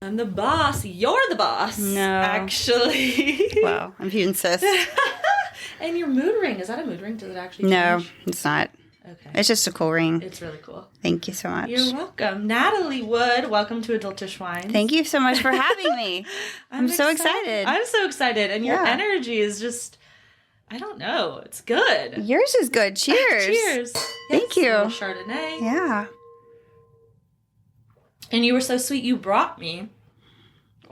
I'm the boss. You're the boss. No. Actually. Wow. If you insist. And your mood ring. Is that a mood ring? Does it actually No, change? it's not. Okay. It's just a cool ring. It's really cool. Thank you so much. You're welcome. Natalie Wood, welcome to Adultish Wines. Thank you so much for having me. I'm so excited. I'm so excited. And your energy is just, I don't know. It's good. Yours is good. Cheers. Cheers. Thank you. Chardonnay. Yeah. And you were so sweet. You brought me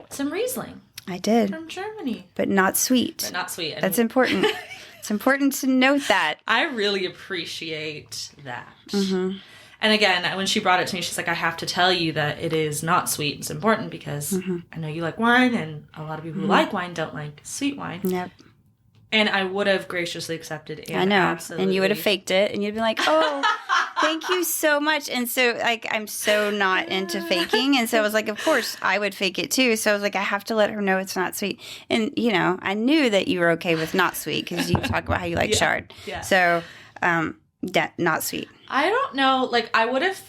some Riesling. I did. From Germany. But not sweet. But not sweet. That's important. It's important to note that. I really appreciate that. Mm-hmm. And again, when she brought it to me, she's like, I have to tell you that it is not sweet. It's important because I know you like wine, and a lot of people who like wine don't like sweet wine. Yep. And I would have graciously accepted it. I know. And you would have faked it, and you'd be like, oh, thank you so much. And so, like, I'm so not into faking. And so I was like, of course, I would fake it too. So I was like, I have to let her know it's not sweet. And, you know, I knew that you were okay with not sweet because you talk about how you like chard. Yeah. So, not sweet. I don't know. Like, I would have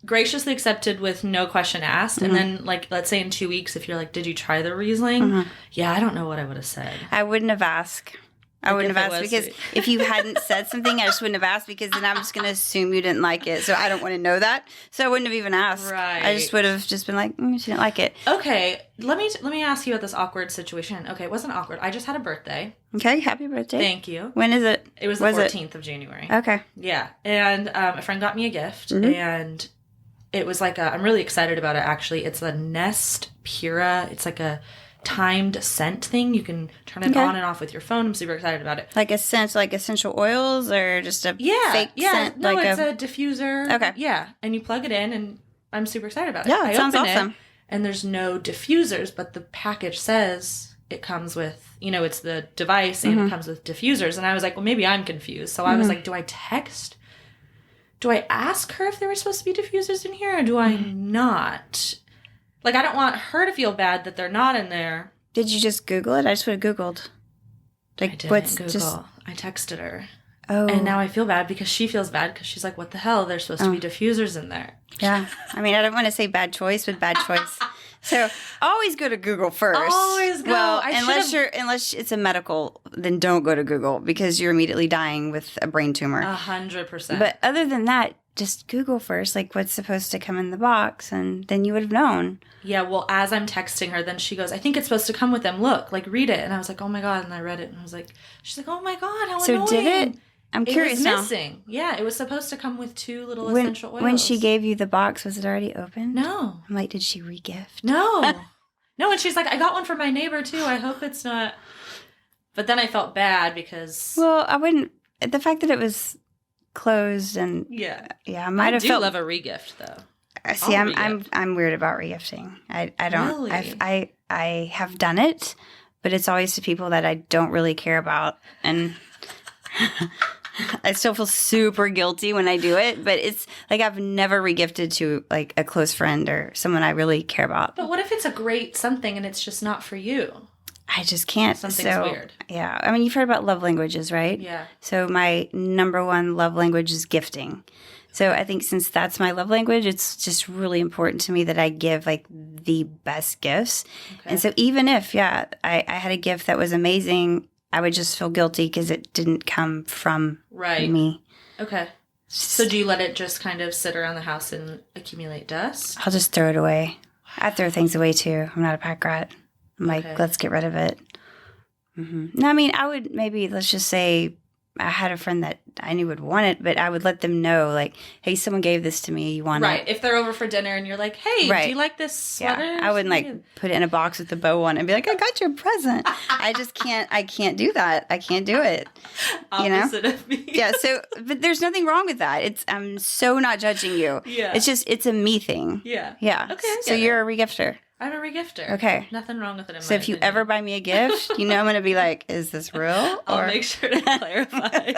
graciously accepted with no question asked. And then, like, let's say in 2 weeks, if you're like, did you try the Riesling? Yeah, I don't know what I would have said. I wouldn't have asked. I wouldn't have asked because sweet. if you hadn't said something, I just wouldn't have asked because then I'm just going to assume you didn't like it. So I don't want to know that. So I wouldn't have even asked. Right. I just would have just been like, she didn't like it. Okay, let me ask you about this awkward situation. Okay, it wasn't awkward. I just had a birthday. Okay, happy birthday. Thank you. When is it? It was the 14th of January. Okay. Yeah, and a friend got me a gift, and it was like I'm really excited about it, actually. It's a Nest Pura. It's like a timed scent thing. You can turn it on and off with your phone. I'm super excited about it. Like a scent, like essential oils or just a fake scent? No, like it's a diffuser. Okay. Yeah, and you plug it in, and I'm super excited about it. Yeah, it sounds awesome. And there's no diffusers, but the package says it comes with, you know, it's the device and it comes with diffusers. And I was like, well, maybe I'm confused. So I was like, do I ask her if there were supposed to be diffusers in here, or do I not? Like, I don't want her to feel bad that they're not in there. Did you just Google it? I just would have Googled. Like, I didn't Google. I texted her. Oh. And now I feel bad because she feels bad because she's like, what the hell? There's supposed to be diffusers in there. Yeah. I mean, I don't want to say bad choice, but bad choice. So always go to Google first. Always go. Well, unless it's a medical, then don't go to Google because you're immediately dying with a brain tumor. 100%. But other than that, just Google first, like what's supposed to come in the box, and then you would have known. Yeah, well, as I'm texting her, then she goes, I think it's supposed to come with them. Look, like, read it. And I was like, oh my God. And I read it, and I was like, she's like, oh my God, how annoying. So did it? I'm curious now. It was missing. Yeah, it was supposed to come with 2 little essential oils. When she gave you the box, was it already open? No. I'm like, did she regift? No. No, and she's like, I got one for my neighbor too. I hope it's not. But then I felt bad because. Well, I wouldn't. The fact that it was closed and I might have felt. I do love a regift though. See, I'm weird about regifting. I don't. Really? I have done it, but it's always to people that I don't really care about, and I still feel super guilty when I do it. But it's like I've never regifted to like a close friend or someone I really care about. But what if it's a great something and it's just not for you? I just can't. Something's weird. Yeah. I mean, you've heard about love languages, right? Yeah. So my number one love language is gifting. So I think since that's my love language, it's just really important to me that I give like the best gifts. Okay. And so even if, I had a gift that was amazing, I would just feel guilty because it didn't come from me. Okay. So do you let it just kind of sit around the house and accumulate dust? I'll just throw it away. I throw things away too. I'm not a pack rat. I'm like, let's get rid of it. No, I mean, I would maybe, let's just say I had a friend that I knew would want it, but I would let them know, like, hey, someone gave this to me. You want it? Right. If they're over for dinner and you're like, hey, do you like this sweater? Yeah. I wouldn't, like, put it in a box with the bow on it and be like, I got you a present. I can't do that. I can't do it. Opposite of me. Yeah, so, but there's nothing wrong with that. I'm so not judging you. Yeah. It's a me thing. Yeah. Yeah. Okay. So you're a regifter. I'm a regifter. Okay. Nothing wrong with it in So if you ever buy me a gift, I'm going to be like, is this real? I'll make sure to clarify.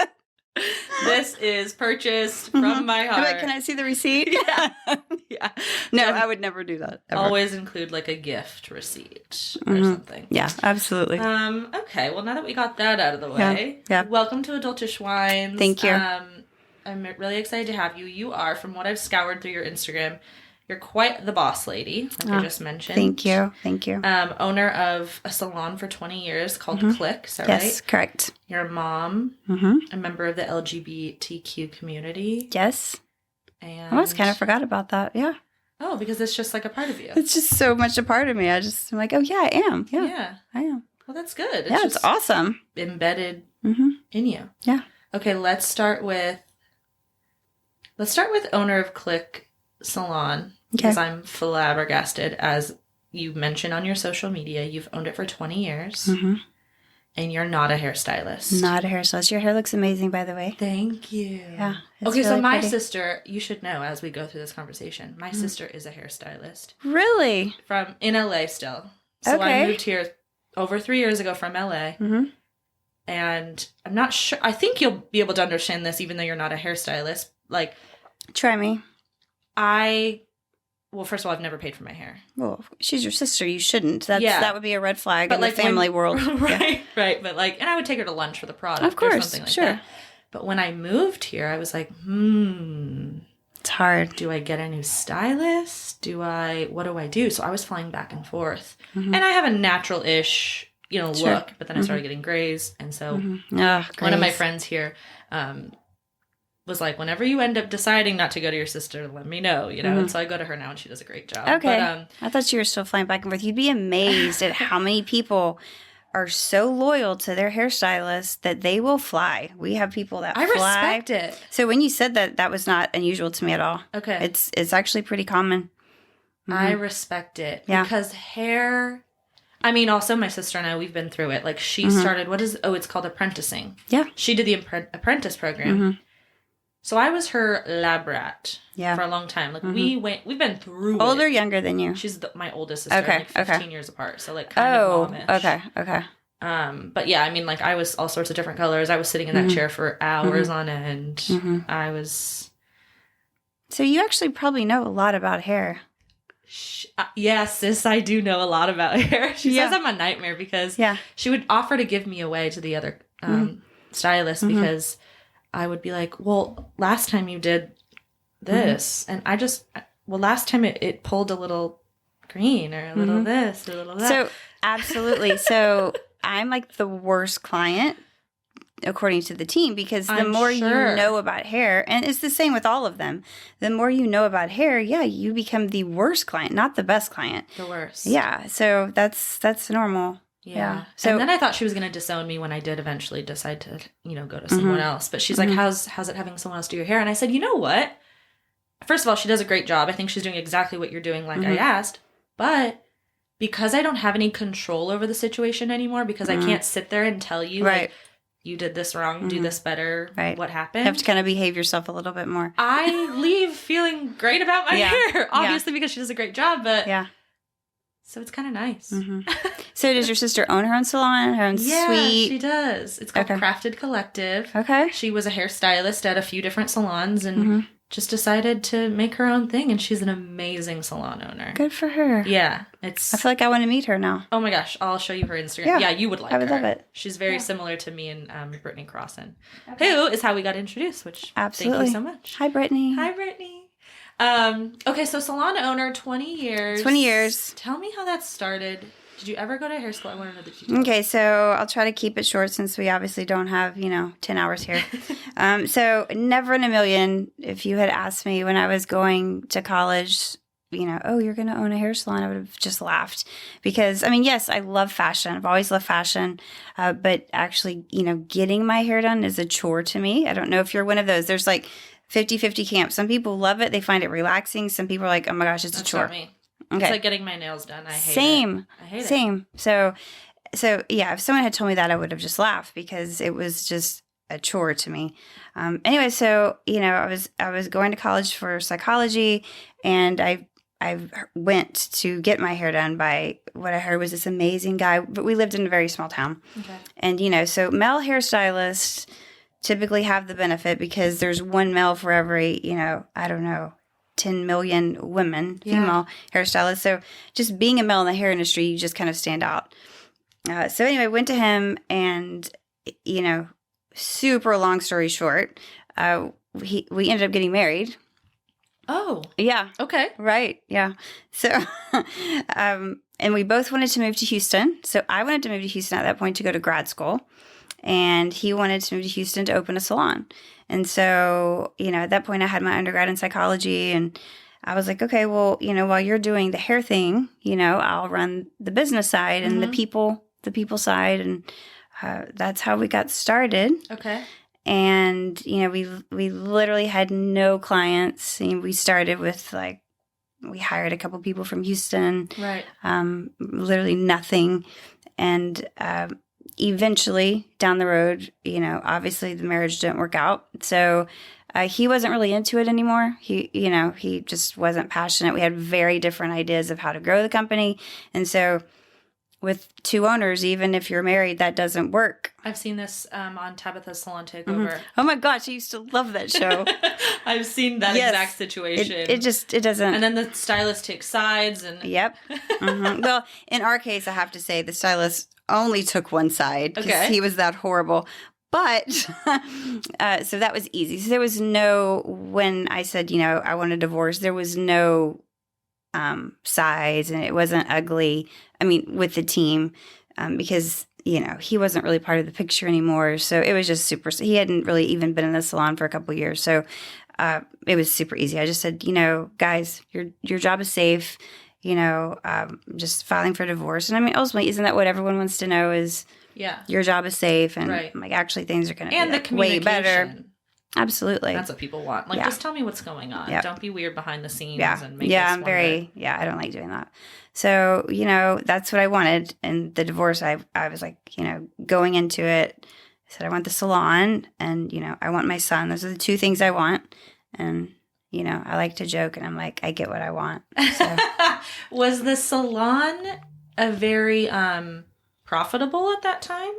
This is purchased from my heart. Like, can I see the receipt? Yeah. No, I would never do that. Ever. Always include like a gift recite or something. Yeah, absolutely. Okay. Well, now that we got that out of the way, welcome to Adultish Wines. Thank you. I'm really excited to have you. You are, from what I've scoured through your Instagram, You're quite the boss lady, like I just mentioned. Thank you. Thank you. Owner of a salon for 20 years called Clique, is that right? Yes, correct. You're a mom, a member of the LGBTQ community. Yes. And I almost kind of forgot about that. Yeah. Oh, because it's just like a part of you. It's just so much a part of me. I'm like, oh, yeah, I am. Yeah. I am. Well, that's good. It's awesome. Embedded in you. Yeah. Okay, let's start with owner of Clique Salon. Because I'm flabbergasted, as you mentioned on your social media, you've owned it for 20 years, and you're not a hairstylist. Not a hairstylist. Your hair looks amazing, by the way. Thank you. Yeah. Okay, so my sister, you should know as we go through this conversation, my sister is a hairstylist. Really? In LA still. So I moved here over 3 years ago from LA. And I'm not sure. I think you'll be able to understand this even though you're not a hairstylist. Like, try me. Well, first of all, I've never paid for my hair. Well, she's your sister. You shouldn't. That would be a red flag in the family world. Right. And I would take her to lunch for the product. Of course, or something like that. But when I moved here, I was like, it's hard. Do I get a new stylist? What do I do? So I was flying back and forth. And I have a natural-ish, look, but then I started getting grays. And so one of my friends here, was like, whenever you end up deciding not to go to your sister, let me know, And so I go to her now, and she does a great job. Okay. But, I thought you were still flying back and forth. You'd be amazed at how many people are so loyal to their hairstylist that they will fly. We have people that fly. I respect it. So when you said that, that was not unusual to me at all. Okay. It's actually pretty common. I respect it. Yeah. Because hair... I mean, also my sister and I, we've been through it. Like, she started, it's called apprenticing. Yeah. She did the apprentice program. So I was her lab rat for a long time. Like we've been through Older, it. younger than you? She's my oldest sister, like 15 years apart. So like kind of momish. Okay. But yeah, I mean, like I was all sorts of different colors. I was sitting in that chair for hours on end. I was. So you actually probably know a lot about hair. Yes, sis, I do know a lot about hair. She says I'm a nightmare because she would offer to give me away to the other stylist because I would be like, well, last time you did this, and last time it pulled a little green or a little this or a little that. So, absolutely. So, I'm like the worst client, according to the team, because the more you know about hair, and it's the same with all of them, the more you know about hair, you become the worst client, not the best client. The worst. Yeah. So, that's normal. Yeah. So, and then I thought she was going to disown me when I did eventually decide to, go to someone else. But she's like, how's it having someone else do your hair? And I said, you know what? First of all, she does a great job. I think she's doing exactly what you're doing, like I asked. But because I don't have any control over the situation anymore, because I can't sit there and tell you, like, you did this wrong, do this better, what happened? You have to kind of behave yourself a little bit more. I leave feeling great about my hair, obviously, because she does a great job. But so it's kind of nice. So does your sister own her own salon, her own suite? Yeah, she does. It's called Crafted Collective. Okay. She was a hairstylist at a few different salons and just decided to make her own thing. And she's an amazing salon owner. Good for her. Yeah. I feel like I want to meet her now. Oh my gosh. I'll show you her Instagram. Yeah, you would like her. I would love it. She's very similar to me and Brittany Crossan, who is how we got introduced, which thank you so much. Hi, Brittany. Hi, Brittany. Okay, so salon owner, 20 years. 20 years. Tell me how that started. Did you ever go to hair school? I want to know the details. Okay, so I'll try to keep it short since we obviously don't have, 10 hours here. So never in a million, if you had asked me when I was going to college, oh, you're going to own a hair salon, I would have just laughed. Because, yes, I love fashion. I've always loved fashion. But actually, getting my hair done is a chore to me. I don't know if you're one of those. There's like 50-50 camp. Some people love it. They find it relaxing. Some people are like, oh my gosh, it's a chore. Not me. Okay. It's like getting my nails done. I hate it. I hate it. Same. So yeah, if someone had told me that, I would have just laughed because it was just a chore to me. Anyway, so, I was going to college for psychology and I went to get my hair done by what I heard was this amazing guy, but we lived in a very small town. Okay. And, so male hairstylists typically have the benefit because there's one male for every, 10 million women, female hairstylists. So just being a male in the hair industry, you just kind of stand out. So anyway, went to him and, super long story short, we ended up getting married. Oh. Yeah. Okay. Right. Yeah. So, and we both wanted to move to Houston. So I wanted to move to Houston at that point to go to grad school. And he wanted to move to Houston to open a salon. And so, at that point I had my undergrad in psychology, and I was like, okay, well, while you're doing the hair thing, I'll run the business side and the people side. And that's how we got started. Okay. And, we literally had no clients. We started with we hired a couple people from Houston. Right. Literally nothing. And eventually down the road, obviously the marriage didn't work out. So he wasn't really into it anymore. He just wasn't passionate. We had very different ideas of how to grow the company. And so with two owners, even if you're married, that doesn't work. I've seen this on Tabitha's Salon Takeover. Oh my gosh, I used to love that show. I've seen that exact situation. It doesn't. And then the stylist takes sides. And Yep. Well, in our case, I have to say the stylist only took one side because he was that horrible. But so that was easy. So there was when I said, I want a divorce, there was no sides, and it wasn't ugly. I mean, with the team, because, he wasn't really part of the picture anymore. So it was just he hadn't really even been in the salon for a couple of years. So it was super easy. I just said, guys, your job is safe. Just filing for divorce. And I mean, ultimately, isn't that what everyone wants to know is your job is safe, and actually things are going to be way better. Absolutely. That's what people want. Just tell me what's going on. Don't be weird behind the scenes and make I'm very, I don't like doing that. So, that's what I wanted. And the divorce, I was like, going into it, I said, I want the salon and, I want my son. Those are the two things I want. And, I like to joke, and I'm like, I get what I want. So. Was the salon a very profitable at that time?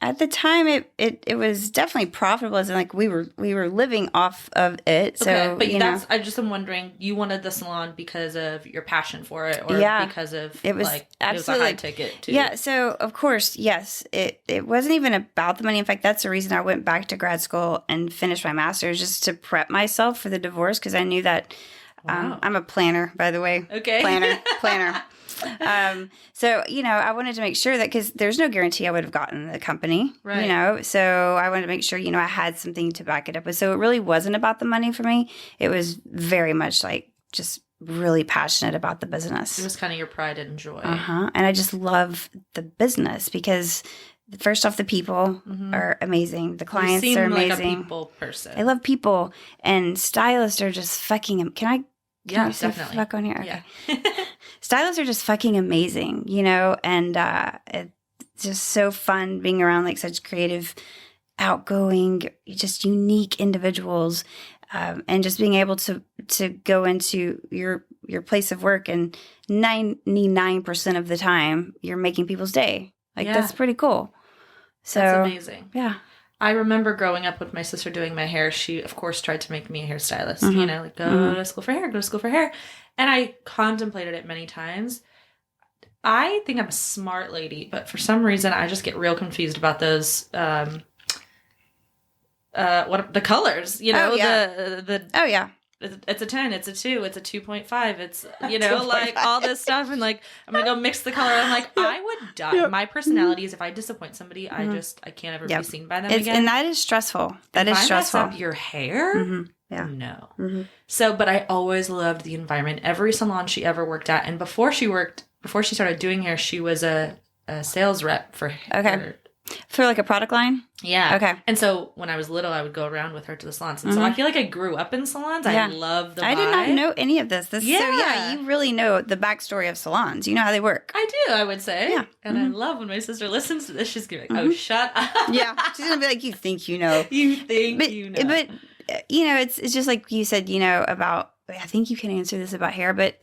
At the time, it was definitely profitable, as in we were living off of it. So, okay, but I just am wondering, you wanted the salon because of your passion for it, or because of it was absolutely it was a high ticket too? Yeah. So of course, yes, it wasn't even about the money. In fact, that's the reason I went back to grad school and finished my master's, just to prep myself for the divorce, because I knew that I'm a planner, by the way. Okay, planner. So, I wanted to make sure that, because there's no guarantee I would have gotten the company, right. So I wanted to make sure, I had something to back it up with. So it really wasn't about the money for me. It was very much just really passionate about the business. It was kind of your pride and joy. And I just love the business because first off, the people are amazing. The clients are amazing. Like a people person. I love people, and stylists are just fucking, can I say definitely. Fuck on here? Okay. Yeah. Stylists are just fucking amazing, and it's just so fun being around such creative, outgoing, just unique individuals, and just being able to go into your place of work, and 99% of the time you're making people's day. That's pretty cool. So that's amazing. Yeah. I remember growing up with my sister doing my hair. She, of course, tried to make me a hairstylist. Go to school for hair. And I contemplated it many times. I think I'm a smart lady, but for some reason, I just get real confused about those. What the colors? Oh yeah. It's a 10, it's a 2, it's a 2.5, it's, all this stuff. And I'm going to go mix the color. I'm I would die. Yep. My personality is, if I disappoint somebody, I can't ever be seen by them again. And that is stressful. That is stressful. If I mess up your hair, yeah. No. So, but I always loved the environment. Every salon she ever worked at. And before she started doing hair, she was a sales rep for hair. For a product line? Yeah. Okay. And so when I was little, I would go around with her to the salons. And so I feel like I grew up in salons. I love the vibe. I did not know any of this. So you really know the backstory of salons. You know how they work. I do, I would say. Yeah. And I love when my sister listens to this. She's going to be oh, shut up. Yeah. She's going to be like, you think you know. You think you know. But, it's just like you said, about, I think you can answer this about hair, but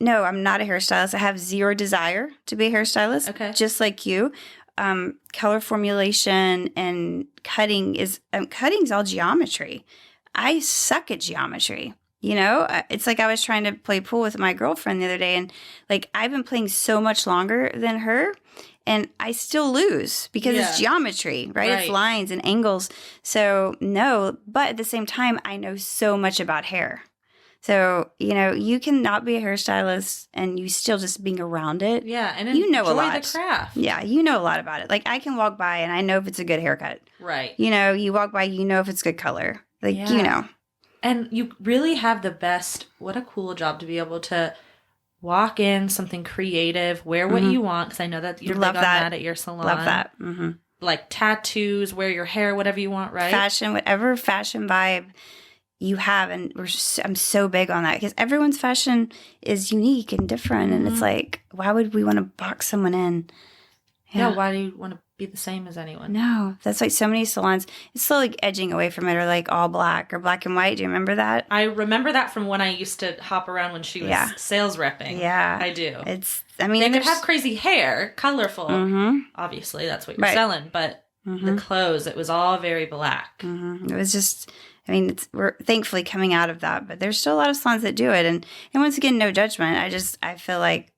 no, I'm not a hairstylist. I have zero desire to be a hairstylist. Okay. Just like you. Color formulation and cutting's all geometry. I suck at geometry. It's like I was trying to play pool with my girlfriend the other day, and I've been playing so much longer than her, and I still lose because it's geometry, right? It's lines and angles. So no, but at the same time, I know so much about hair. So, you can not be a hairstylist and you still just being around it. Yeah, and you know a enjoy lot. the craft. Yeah, you know a lot about it. Like, I can walk by and I know if it's a good haircut. Right. You walk by, you know if it's good color. Like, And you really have the best, what a cool job to be able to walk in, something creative, wear what you want, because I know that you're big on that at your salon. Love that. Mm-hmm. Like tattoos, wear your hair, whatever you want, right? Fashion, whatever fashion vibe you have. And I'm so big on that because everyone's fashion is unique and different. And it's like, why would we want to box someone in? Yeah, why do you want to be the same as anyone? No, that's like so many salons. It's slowly edging away from it, or like all black or black and white. Do you remember that? I remember that from when I used to hop around when she was sales repping. Yeah, I do. They could have crazy hair, colorful. Mm-hmm. Obviously, that's what you're selling. But the clothes, it was all very black. Mm-hmm. It was just. We're thankfully coming out of that, but there's still a lot of salons that do it, and once again, no judgment. I feel like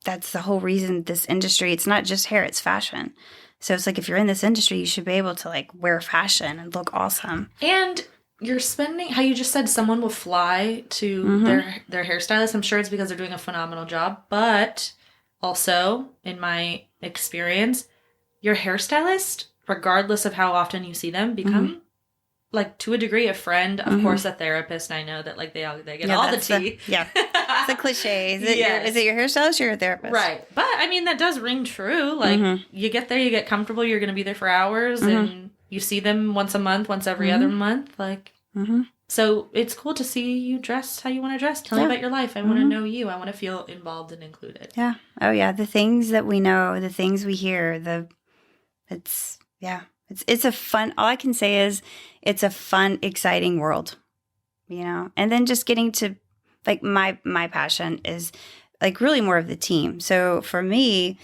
that's the whole reason this industry, it's not just hair, it's fashion. So it's like, if you're in this industry, you should be able to like wear fashion and look awesome. And you're spending, how you just said someone will fly to their hairstylist. I'm sure it's because they're doing a phenomenal job. But also, in my experience, your hairstylist, regardless of how often you see them, become like, to a degree, a friend. Of course, a therapist. I know that like they get all the tea. It's a cliche. Is it your hairstylist or your therapist? Right. But I mean, that does ring true. Like, you get there, you get comfortable, you're going to be there for hours, and you see them once a month, once every other month. Like, so it's cool to see you dressed how you want to dress. Tell me about your life. I want to know you. I want to feel involved and included. Yeah. Oh yeah. The things that we know, the things we hear, it's a fun, all I can say is it's a fun, exciting world, and then just getting to, like, my passion is like really more of the team. So for me,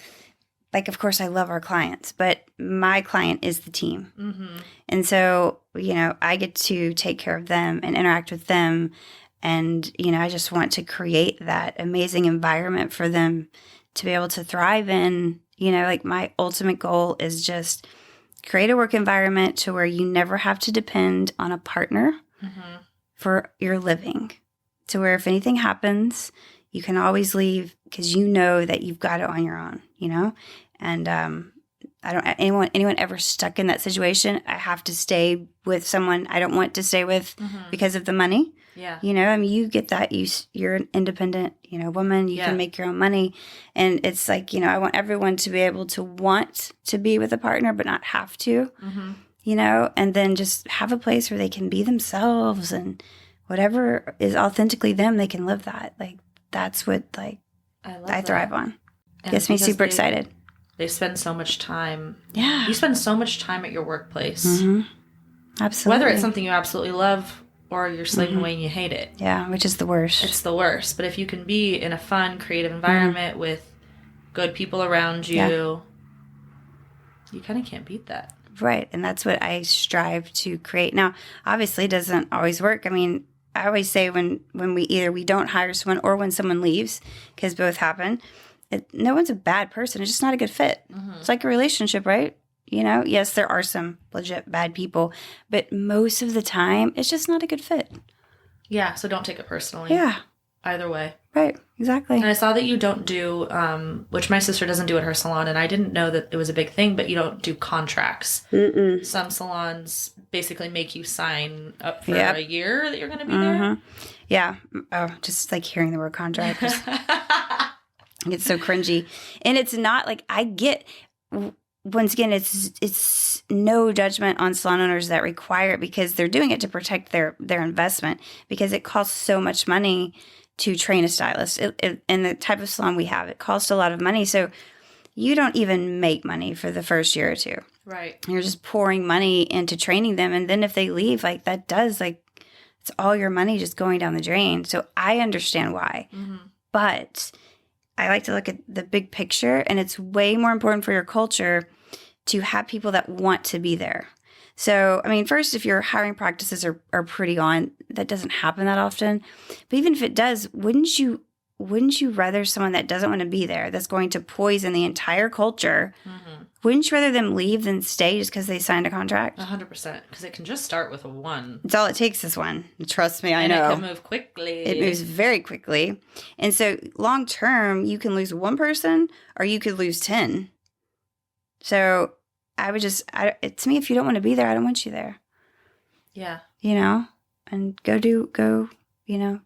like, of course I love our clients, but my client is the team. And so, I get to take care of them and interact with them. And, I just want to create that amazing environment for them to be able to thrive in. Like, my ultimate goal is just create a work environment to where you never have to depend on a partner for your living. To where if anything happens, you can always leave because you know that you've got it on your own, And I don't anyone ever stuck in that situation. I have to stay with someone I don't want to stay with because of the money. Yeah. You get that. You're an independent, woman. You can make your own money. And it's like, I want everyone to be able to want to be with a partner, but not have to, and then just have a place where they can be themselves and whatever is authentically them, they can live that. Like, that's what, like, I thrive on. And gets me super excited. They spend so much time. Yeah. You spend so much time at your workplace. Absolutely. Whether it's something you absolutely love or you're slaving away and you hate it. Yeah, which is the worst. It's the worst. But if you can be in a fun, creative environment with good people around you, you kind of can't beat that. Right. And that's what I strive to create. Now, obviously, it doesn't always work. I mean, I always say when we don't hire someone or when someone leaves, because both happen, no one's a bad person. It's just not a good fit. It's like a relationship, right? Yes, there are some legit bad people, but most of the time, it's just not a good fit. Yeah, so don't take it personally. Yeah. Either way. Right, exactly. And I saw that you don't do, which my sister doesn't do at her salon, and I didn't know that it was a big thing, but you don't do contracts. Some salons basically make you sign up for a year that you're going to be there. Yeah. Oh, just like hearing the word contract. It's so cringy. And it's not like I get... Once again, it's no judgment on salon owners that require it because they're doing it to protect their investment because it costs so much money to train a stylist. And the type of salon we have, it costs a lot of money. So you don't even make money for the first year or two. Right. You're just pouring money into training them. And then if they leave, like that does, like, it's all your money just going down the drain. So I understand why. But I like to look at the big picture, and it's way more important for your culture to have people that want to be there. So, I mean, first, if your hiring practices are pretty on, that doesn't happen that often. But even if it does, wouldn't you wouldn't you rather someone that doesn't want to be there, that's going to poison the entire culture? Mm-hmm. Wouldn't you rather them leave than stay just because they signed a contract? 100%. Because it can just start with a one. It's all it takes is one. Trust me, I know. And it can move quickly. It moves very quickly. And so long term, you can lose one person or you could lose 10. So I would just, to me, if you don't want to be there, I don't want you there. Yeah. You know? And do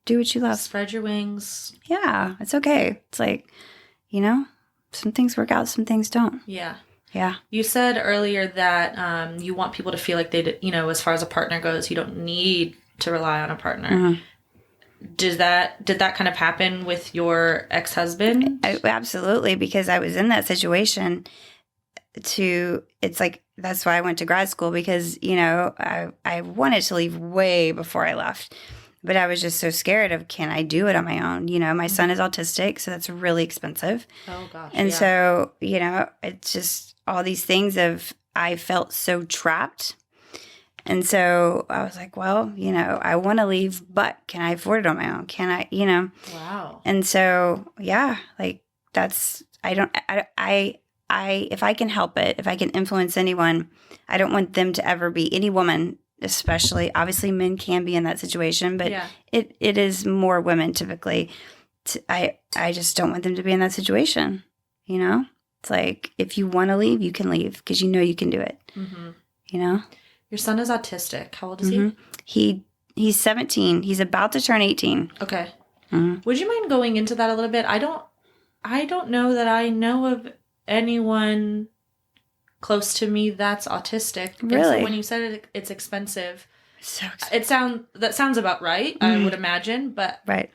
what you love. Spread your wings. Yeah, it's okay. It's like, some things work out, some things don't. Yeah. Yeah. You said earlier that you want people to feel like they, as far as a partner goes, you don't need to rely on a partner. Mm-hmm. Did that kind of happen with your ex-husband? Absolutely, because I was in that situation it's like, that's why I went to grad school, because, I wanted to leave way before I left. But I was just so scared of, can I do it on my own? My son is autistic, so that's really expensive. Oh, gosh. And so, it's just all these things I felt so trapped. And so I was like, well, I want to leave, but can I afford it on my own? Can I, Wow. And so, yeah, like if I can help it, if I can influence anyone, I don't want them to ever be, any woman especially. Obviously, men can be in that situation, but it is more women typically. I just don't want them to be in that situation. It's like, if you want to leave, you can leave because you can do it. Mm-hmm. Your son is autistic. How old is he? He's 17. He's about to turn 18. Okay. Mm-hmm. Would you mind going into that a little bit? I don't know that I know of anyone close to me that's autistic. Really? And so when you said it's expensive, so expensive. That sounds about right, I would imagine, but right.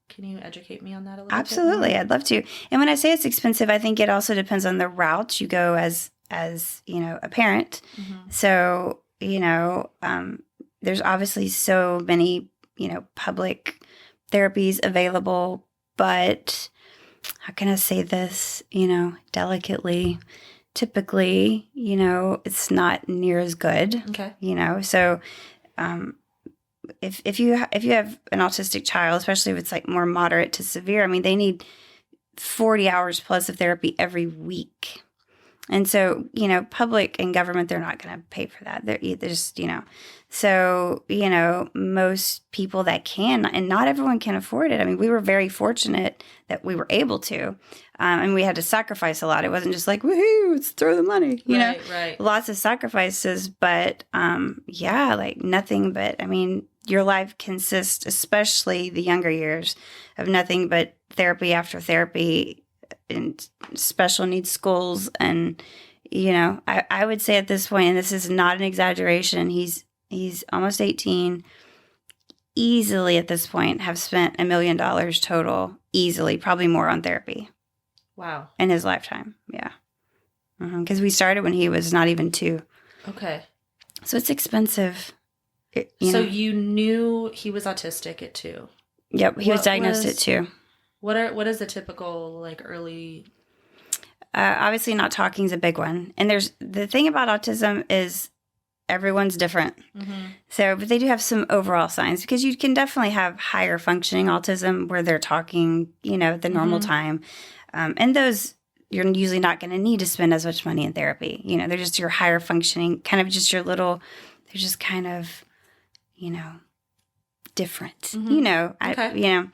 Can you educate me on that a little Absolutely, bit? I'd love to. And when I say it's expensive, I think it also depends on the route you go as a parent. Mm-hmm. So, there's obviously so many, public therapies available, but how can I say this, delicately? Typically, it's not near as good. Okay. So if you have an autistic child, especially if it's like more moderate to severe, I mean, they need 40 hours plus of therapy every week. And so, public and government, they're not going to pay for that. They're just, so, most people that can, and not everyone can afford it. I mean, we were very fortunate that we were able to, and we had to sacrifice a lot. It wasn't just like, woohoo, let's throw the money, Right. Lots of sacrifices, but, like nothing but, I mean, your life consists, especially the younger years, of nothing but therapy after therapy and special needs schools. And, I would say at this point, and this is not an exaggeration, he's almost 18, easily at this point have spent $1 million total, easily, probably more on therapy. Wow. In his lifetime. Yeah. Because we started when he was not even 2. Okay. So it's expensive. You knew he was autistic at 2? Yep. He was diagnosed at 2. What is the typical, like, early? Obviously not talking is a big one. And there's the thing about autism is everyone's different. Mm-hmm. So, but they do have some overall signs, because you can definitely have higher functioning autism where they're talking, at the normal time. And those, you're usually not going to need to spend as much money in therapy. They're just your higher functioning, kind of just your little, they're just kind of, different, mm-hmm. Okay.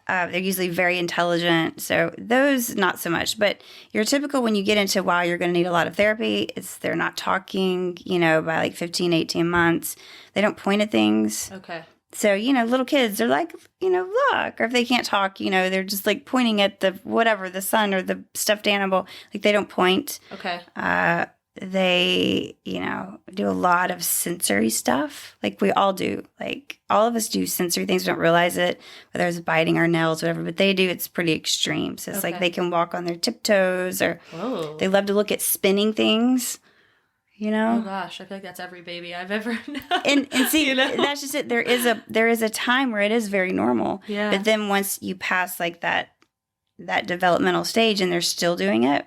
They're usually very intelligent. So those, not so much. But your typical, when you get into, wow, you're going to need a lot of therapy, they're not talking, by like 15, 18 months. They don't point at things. Okay. So, little kids are like, look. Or if they can't talk, they're just like pointing at the whatever, the sun or the stuffed animal. Like they don't point. Okay. They, do a lot of sensory stuff. Like we all do. Like all of us do sensory things. We don't realize it, whether it's biting our nails, whatever. But they do. It's pretty extreme. So it's like they can walk on their tiptoes, or they love to look at spinning things. Oh gosh, I feel like that's every baby I've ever known. And see, that's just it. There is a time where it is very normal. Yeah. But then once you pass like that developmental stage and they're still doing it,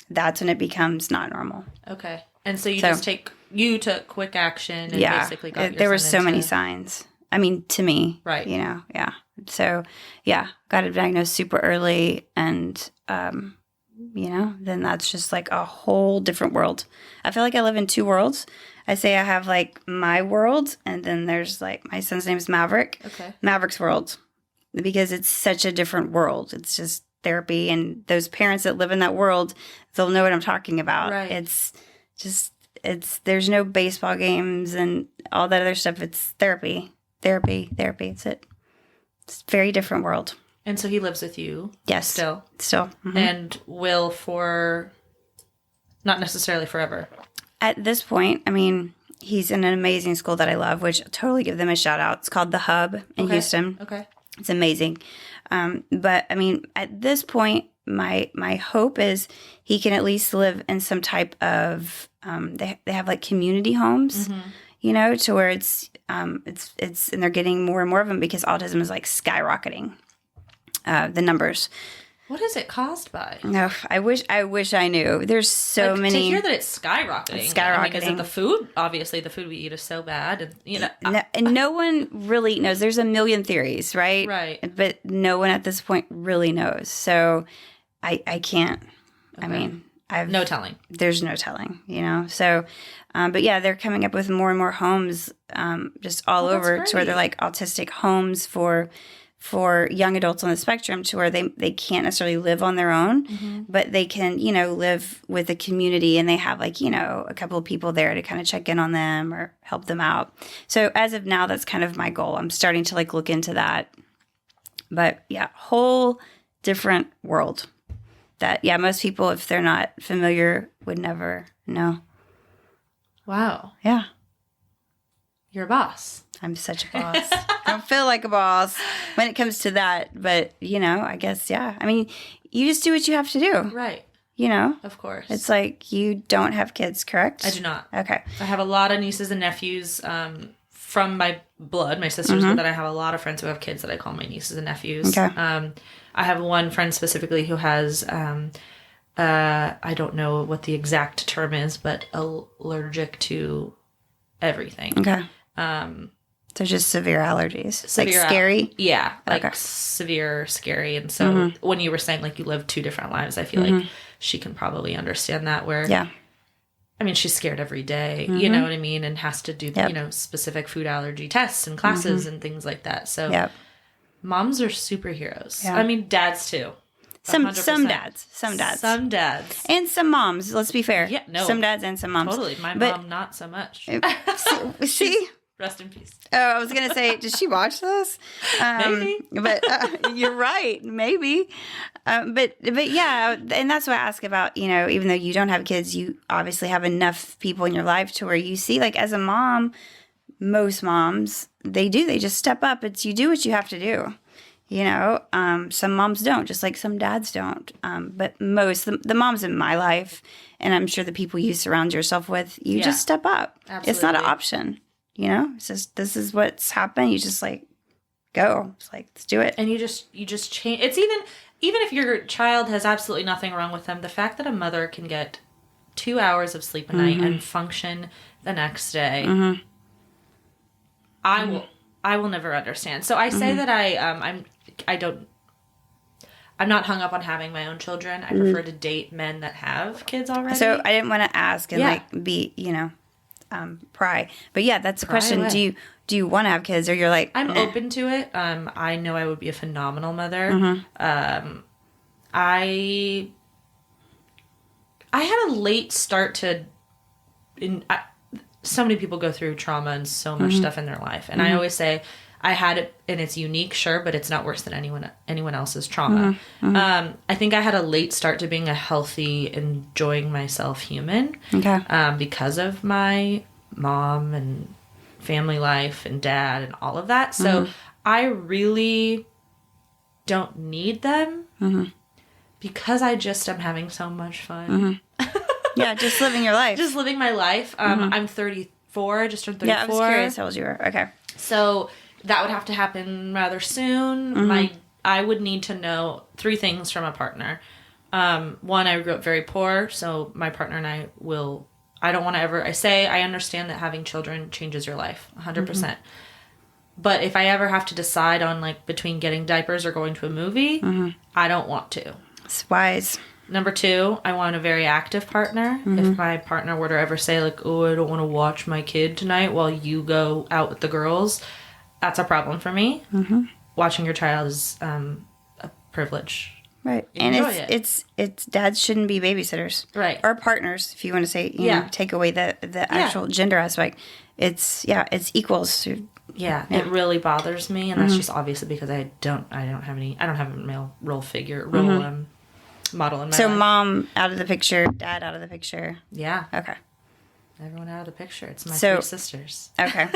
that's when it becomes not normal. Okay. And so you took quick action and basically got your there were son so into... many signs. I mean, to me. Right. You know, yeah. So, yeah, got it diagnosed super early. And, you know, then that's just like a whole different world. I feel like I live in two worlds. I say I have like my world, and then there's like my son's name is Maverick. Okay. Maverick's world, because it's such a different world. It's just therapy, and those parents that live in that world, they'll know what I'm talking about. Right. It's just there's no baseball games and all that other stuff. It's therapy. It's it. It's a very different world. And so he lives with you. Yes. Still. Mm-hmm. And will for not necessarily forever. At this point, I mean, he's in an amazing school that I love, which I'll totally give them a shout out. It's called The Hub in Houston. Okay. It's amazing. But I mean, at this point, my hope is he can at least live in some type of, they have like community homes, you know, to where it's, and they're getting more and more of them because autism is like skyrocketing, the numbers. What is it caused by? No, I wish I knew. There's so many. To hear that it's skyrocketing. I mean, is it the food? Obviously, the food we eat is so bad. And, you know, and no one really knows. There's a million theories, right? Right. But no one at this point really knows. So I can't. Okay. I mean, no telling. There's no telling, you know? So, but yeah, they're coming up with more and more homes just all over to where they're like autistic homes for young adults on the spectrum, to where they can't necessarily live on their own, but they can, you know, live with a community, and they have like, you know, a couple of people there to kind of check in on them or help them out. So as of now, that's kind of my goal. I'm starting to like look into that. But yeah, whole different world that, yeah, most people, if they're not familiar, would never know. Wow. Yeah. You're a boss. I'm such a boss. I don't feel like a boss when it comes to that. But, you know, I guess, yeah. I mean, you just do what you have to do. Right. You know? Of course. It's like you don't have kids, correct? I do not. Okay. I have a lot of nieces and nephews from my blood, my sisters, but then I have a lot of friends who have kids that I call my nieces and nephews. Okay. I have one friend specifically who has, I don't know what the exact term is, but allergic to everything. Okay. So just severe allergies. Like scary? Yeah. Like severe, scary. And so when you were saying like you live two different lives, I feel like she can probably understand that, where, yeah. I mean, she's scared every day, you know what I mean? And has to do, you know, specific food allergy tests and classes and things like that. So moms are superheroes. Yeah. I mean, dads too. 100%. Some dads. And some moms, let's be fair. Yeah, no. Some dads and some moms. Totally. My mom, not so much. See? Rest in peace. Oh, I was going to say, does she watch this? Maybe. But you're right. Maybe. But yeah, and that's what I ask about, you know, even though you don't have kids, you obviously have enough people in your life to where you see, like, as a mom, most moms, they just step up. It's you do what you have to do. You know, some moms don't, just like some dads don't. But most, the moms in my life, and I'm sure the people you surround yourself with, you just step up. Absolutely. It's not an option. You know, it's just, this is what's happened. You just like go. It's like, let's do it. And you just change. It's even if your child has absolutely nothing wrong with them, the fact that a mother can get 2 hours of sleep a night and function the next day, I will never understand. So I say that I'm not hung up on having my own children. I prefer to date men that have kids already. So I didn't want to ask and like be, you know, pry. But yeah, that's the question. Away. Do you want to have kids, or you're like, I'm open to it. I know I would be a phenomenal mother. I had a late start to so many people go through trauma and so much stuff in their life. And I always say I had it and it's unique, sure, but it's not worse than anyone else's trauma. I think I had a late start to being a healthy, enjoying myself human. Okay. Because of my mom and family life and dad and all of that. So I really don't need them because I just am having so much fun. Yeah, just living your life. Just living my life. I'm 34, just turned 34. Yeah, I was curious how old you were. Okay. So that would have to happen rather soon. I would need to know 3 things from a partner. One, I grew up very poor, so my partner and I don't want to ever, I understand that having children changes your life, 100%. But if I ever have to decide on, like, between getting diapers or going to a movie, I don't want to. It's wise. Number 2, I want a very active partner. If my partner were to ever say, like, oh, I don't want to watch my kid tonight while you go out with the girls, that's a problem for me. Watching your child is a privilege. Right. Enjoy and it's dads shouldn't be babysitters. Right. Or partners, if you want to say, you know, take away the actual gender aspect. It's equals. Yeah, it really bothers me, and that's just obviously because I don't have a male role model in my So life. mom out of the picture, dad out of the picture. Yeah. Okay. Everyone out of the picture. It's my 3 sisters. Okay.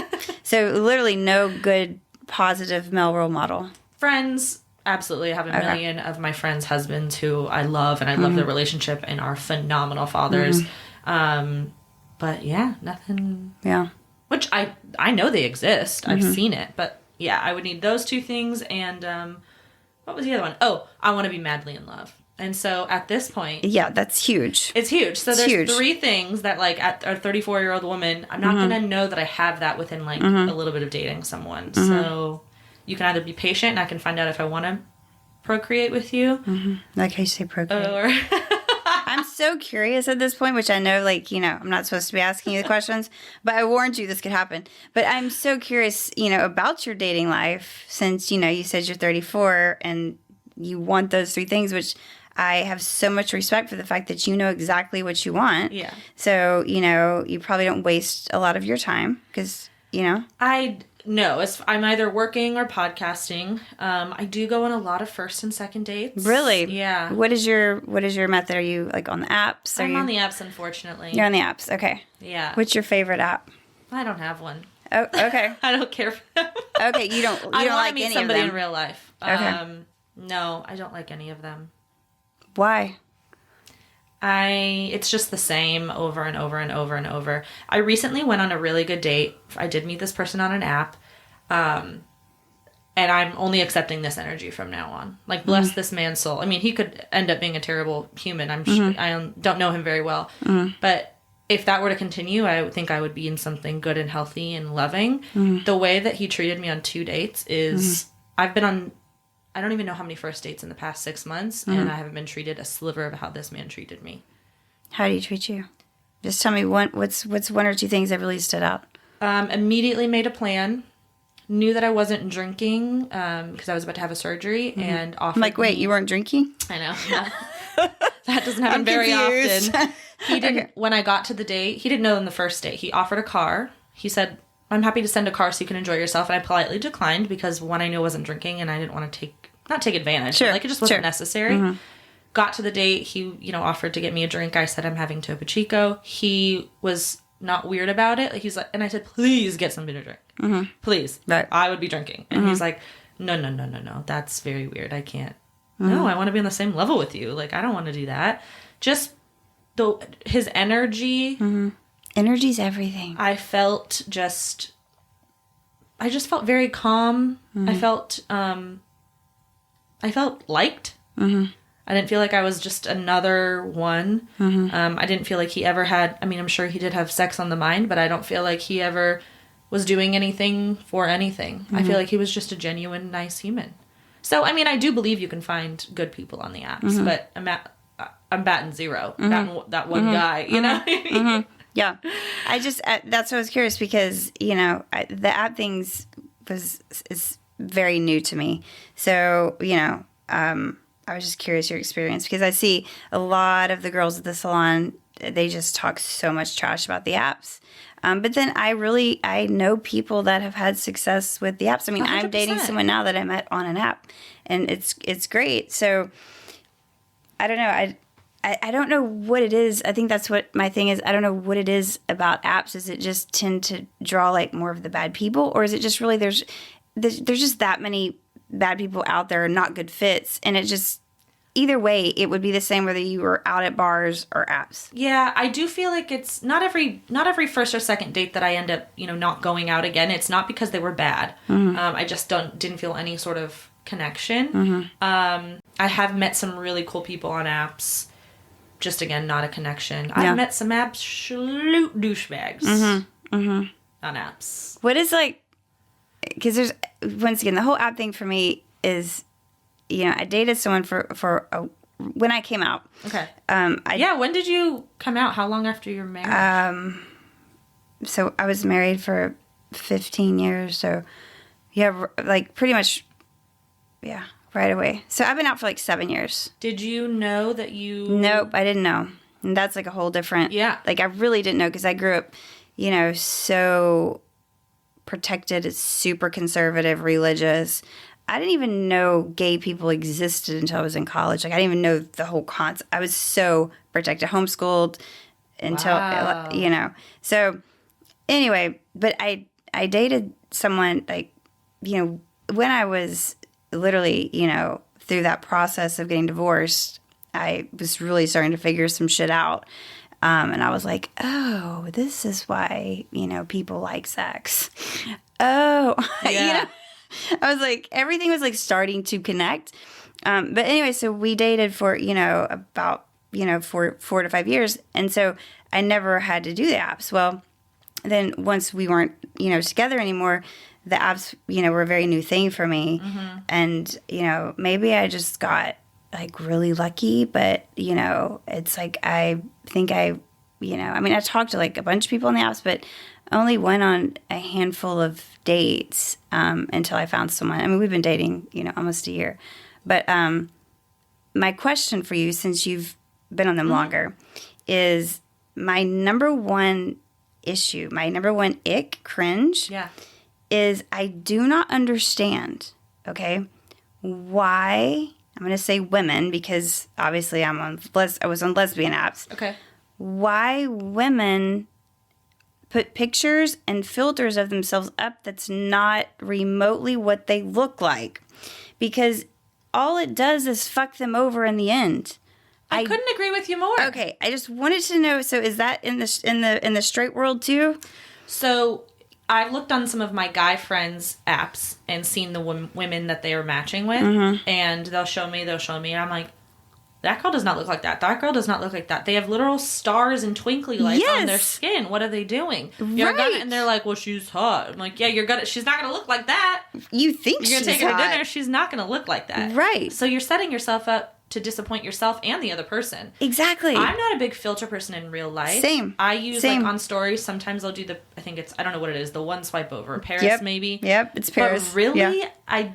So literally no good, positive male role model. Friends, absolutely. I have a million of my friends' husbands who I love, and I love their relationship and are phenomenal fathers. But yeah, nothing. Yeah. Which I know they exist. I've seen it. But yeah, I would need those 2 things. And what was the other one? Oh, I want to be madly in love. And so at this point... Yeah, that's huge. It's huge. So there's 3 things that, like, at a 34-year-old woman, I'm not going to know that I have that within, like, a little bit of dating someone. So you can either be patient, and I can find out if I want to procreate with you. Like how you say procreate. Or... I'm so curious at this point, which I know, like, you know, I'm not supposed to be asking you the questions, but I warned you this could happen. But I'm so curious, you know, about your dating life since, you know, you said you're 34 and you want those 3 things, which... I have so much respect for the fact that you know exactly what you want. Yeah. So, you know, you probably don't waste a lot of your time because, you know. No, I'm either working or podcasting. I do go on a lot of first and second dates. Really? Yeah. What is your method? Are you like on the apps? I'm on the apps, unfortunately. You're on the apps. Okay. Yeah. What's your favorite app? I don't have one. Oh, okay. I don't care for them. Okay, you don't like any of them. I want to meet somebody in real life. Okay. No, I don't like any of them. Why? It's just the same over and over and over and over. I recently went on a really good date. I did meet this person on an app. And I'm only accepting this energy from now on. Like, bless this man's soul. I mean, he could end up being a terrible human. I'm sure. I don't know him very well. But if that were to continue, I would think I would be in something good and healthy and loving. The way that he treated me on 2 dates is... I've been on... I don't even know how many first dates in the past 6 months, and I haven't been treated a sliver of how this man treated me. How do you treat you? Just tell me what's 1 or 2 things that really stood out. Immediately made a plan. Knew that I wasn't drinking because I was about to have a surgery, and offered. I'm like, wait, you weren't drinking? I know. That doesn't happen very often. He didn't. When I got to the date, he didn't know on the first date. He offered a car. He said, I'm happy to send a car so you can enjoy yourself. And I politely declined because, 1, I knew I wasn't drinking and I didn't want to not take advantage. But, like, it just wasn't necessary. Got to the date. He, offered to get me a drink. I said, I'm having Topo Chico. He was not weird about it. Like, he's like, and I said, please get something to drink. Please. Right. I would be drinking. And he's like, no. That's very weird. I can't. No, I want to be on the same level with you. Like, I don't want to do that. Just his energy. Energy's everything. I just felt very calm. I felt liked. I didn't feel like I was just another one. I didn't feel like he ever had, I'm sure he did have sex on the mind, but I don't feel like he ever was doing anything for anything. I feel like he was just a genuine, nice human. So, I do believe you can find good people on the apps, but I'm batting 0. Batting that one guy, you know? Yeah. That's what I was curious because, the app things is very new to me. So, I was just curious your experience because I see a lot of the girls at the salon, they just talk so much trash about the apps. But then I know people that have had success with the apps. 100%. I'm dating someone now that I met on an app and it's great. So I don't know. I don't know what it is. I think that's what my thing is. I don't know what it is about apps. Is it just tend to draw like more of the bad people, or is it just really there's just that many bad people out there, not good fits, and it just either way it would be the same whether you were out at bars or apps. Yeah, I do feel like it's not every first or second date that I end up not going out again. It's not because they were bad. I just didn't feel any sort of connection. I have met some really cool people on apps. Just again, not a connection. Yeah. I've met some absolute douchebags on apps. What is because there's, once again, the whole app thing for me is, I dated someone when I came out. Okay. When did you come out? How long after your marriage? So I was married for 15 years. So yeah, like pretty much, yeah, right away. So I've been out for like 7 years. Did you know that you... Nope, I didn't know. And that's like a whole different... Yeah. Like I really didn't know because I grew up, so protected, super conservative, religious. I didn't even know gay people existed until I was in college. Like I didn't even know the whole concept. I was so protected, homeschooled until, So anyway, but I dated someone like, when I was literally, through that process of getting divorced, I was really starting to figure some shit out. And I was like, oh, this is why, people like sex. Oh, yeah. I was like, everything was like starting to connect. But anyway, so we dated for, about, 4 to 5 years. And so I never had to do the apps. Well, then once we weren't, together anymore, the apps, were a very new thing for me. Mm-hmm. And, maybe I just got like really lucky, but, it's like, I think I talked to like a bunch of people on the apps, but only went on a handful of dates until I found someone. I mean, we've been dating, almost a year. But my question for you, since you've been on them longer, is my number one issue, my number one ick, cringe, is I do not understand, okay, why, I'm going to say women, because obviously I was on lesbian apps. Okay. Why women put pictures and filters of themselves up that's not remotely what they look like. Because all it does is fuck them over in the end. I couldn't agree with you more. Okay, I just wanted to know, so is that in the straight world too? So I've looked on some of my guy friends' apps and seen the women that they were matching with, and they'll show me, and I'm like, that girl does not look like that. That girl does not look like that. They have literal stars and twinkly lights on their skin. What are they doing? Right. And they're like, well, she's hot. I'm like, yeah, she's not going to look like that. You think she's hot. You're going to take her to dinner. She's not going to look like that. Right. So you're setting yourself up to disappoint yourself and the other person. Exactly. I'm not a big filter person in real life. Same. I use like on stories, sometimes I'll do I don't know what it is, the one swipe over. Paris maybe. Yep, it's Paris. But really, I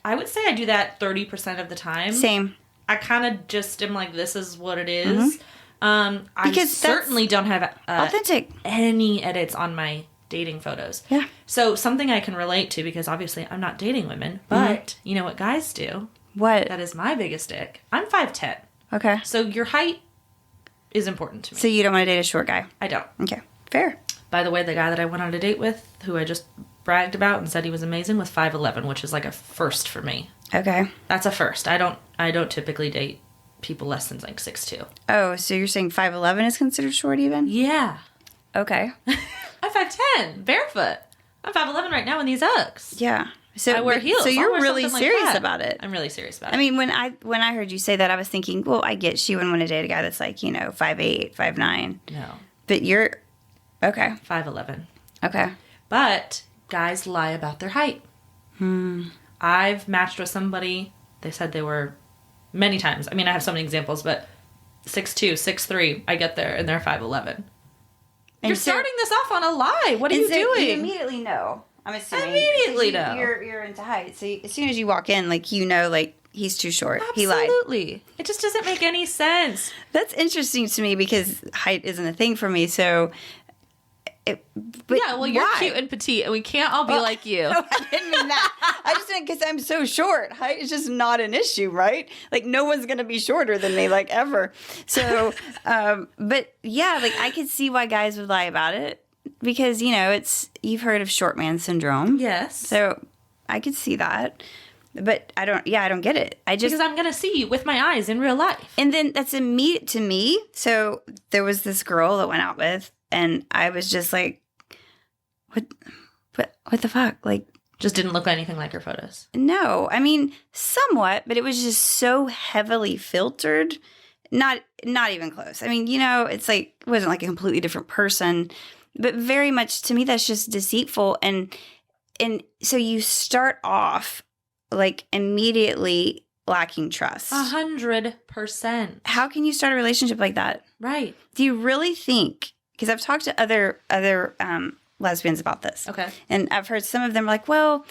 would say I do that 30% of the time. Same. I kind of just am like, this is what it is. I certainly don't have authentic any edits on my dating photos. Yeah. So something I can relate to, because obviously I'm not dating women, but you know what guys do? What? That is my biggest ick. I'm 5'10". Okay. So your height is important to me. So you don't want to date a short guy? I don't. Okay. Fair. By the way, the guy that I went on a date with, who I just bragged about and said he was amazing, was 5'11", which is like a first for me. Okay. That's a first. I don't typically date people less than like 6'2". Oh, so you're saying 5'11" is considered short even? Yeah. Okay. I'm 5'10", barefoot. I'm 5'11" right now in these Uggs. Yeah. So I wear heels. So you're really serious like about it. I'm really serious about it. I mean, when I heard you say that, I was thinking, well, I get she wouldn't want to date a guy that's like, 5'8", 5'9". No. But you're okay. 5'11". Okay. But guys lie about their height. I've matched with somebody, they said they were many times. I mean, I have so many examples, but 6'2", 6'3", I get there and they're 5'11". You're starting this off on a lie. What are you doing? You immediately know. I'm assuming. Immediately know. You're into height. So as soon as you walk in, like, he's too short. Absolutely. He lied. Absolutely. It just doesn't make any sense. That's interesting to me because height isn't a thing for me. So, you're cute and petite, and we can't all be like you. No, I didn't mean that. I just meant because I'm so short. Height is just not an issue, right? Like, no one's going to be shorter than me, like, ever. So, but yeah, like, I could see why guys would lie about it. Because, you've heard of short man syndrome. Yes. So I could see that. But I don't get it. Because I'm going to see you with my eyes in real life. And then that's immediate to me. So there was this girl that went out with, and I was just like, what the fuck? Like, just didn't look anything like her photos. No. I mean, somewhat, but it was just so heavily filtered. Not even close. I mean, it's like, it wasn't like a completely different person. But very much, to me, that's just deceitful. And and so you start off like immediately lacking trust. 100%. How can you start a relationship like that? Right. Do you really think, because I've talked to other lesbians about this. Okay. And I've heard some of them like, well,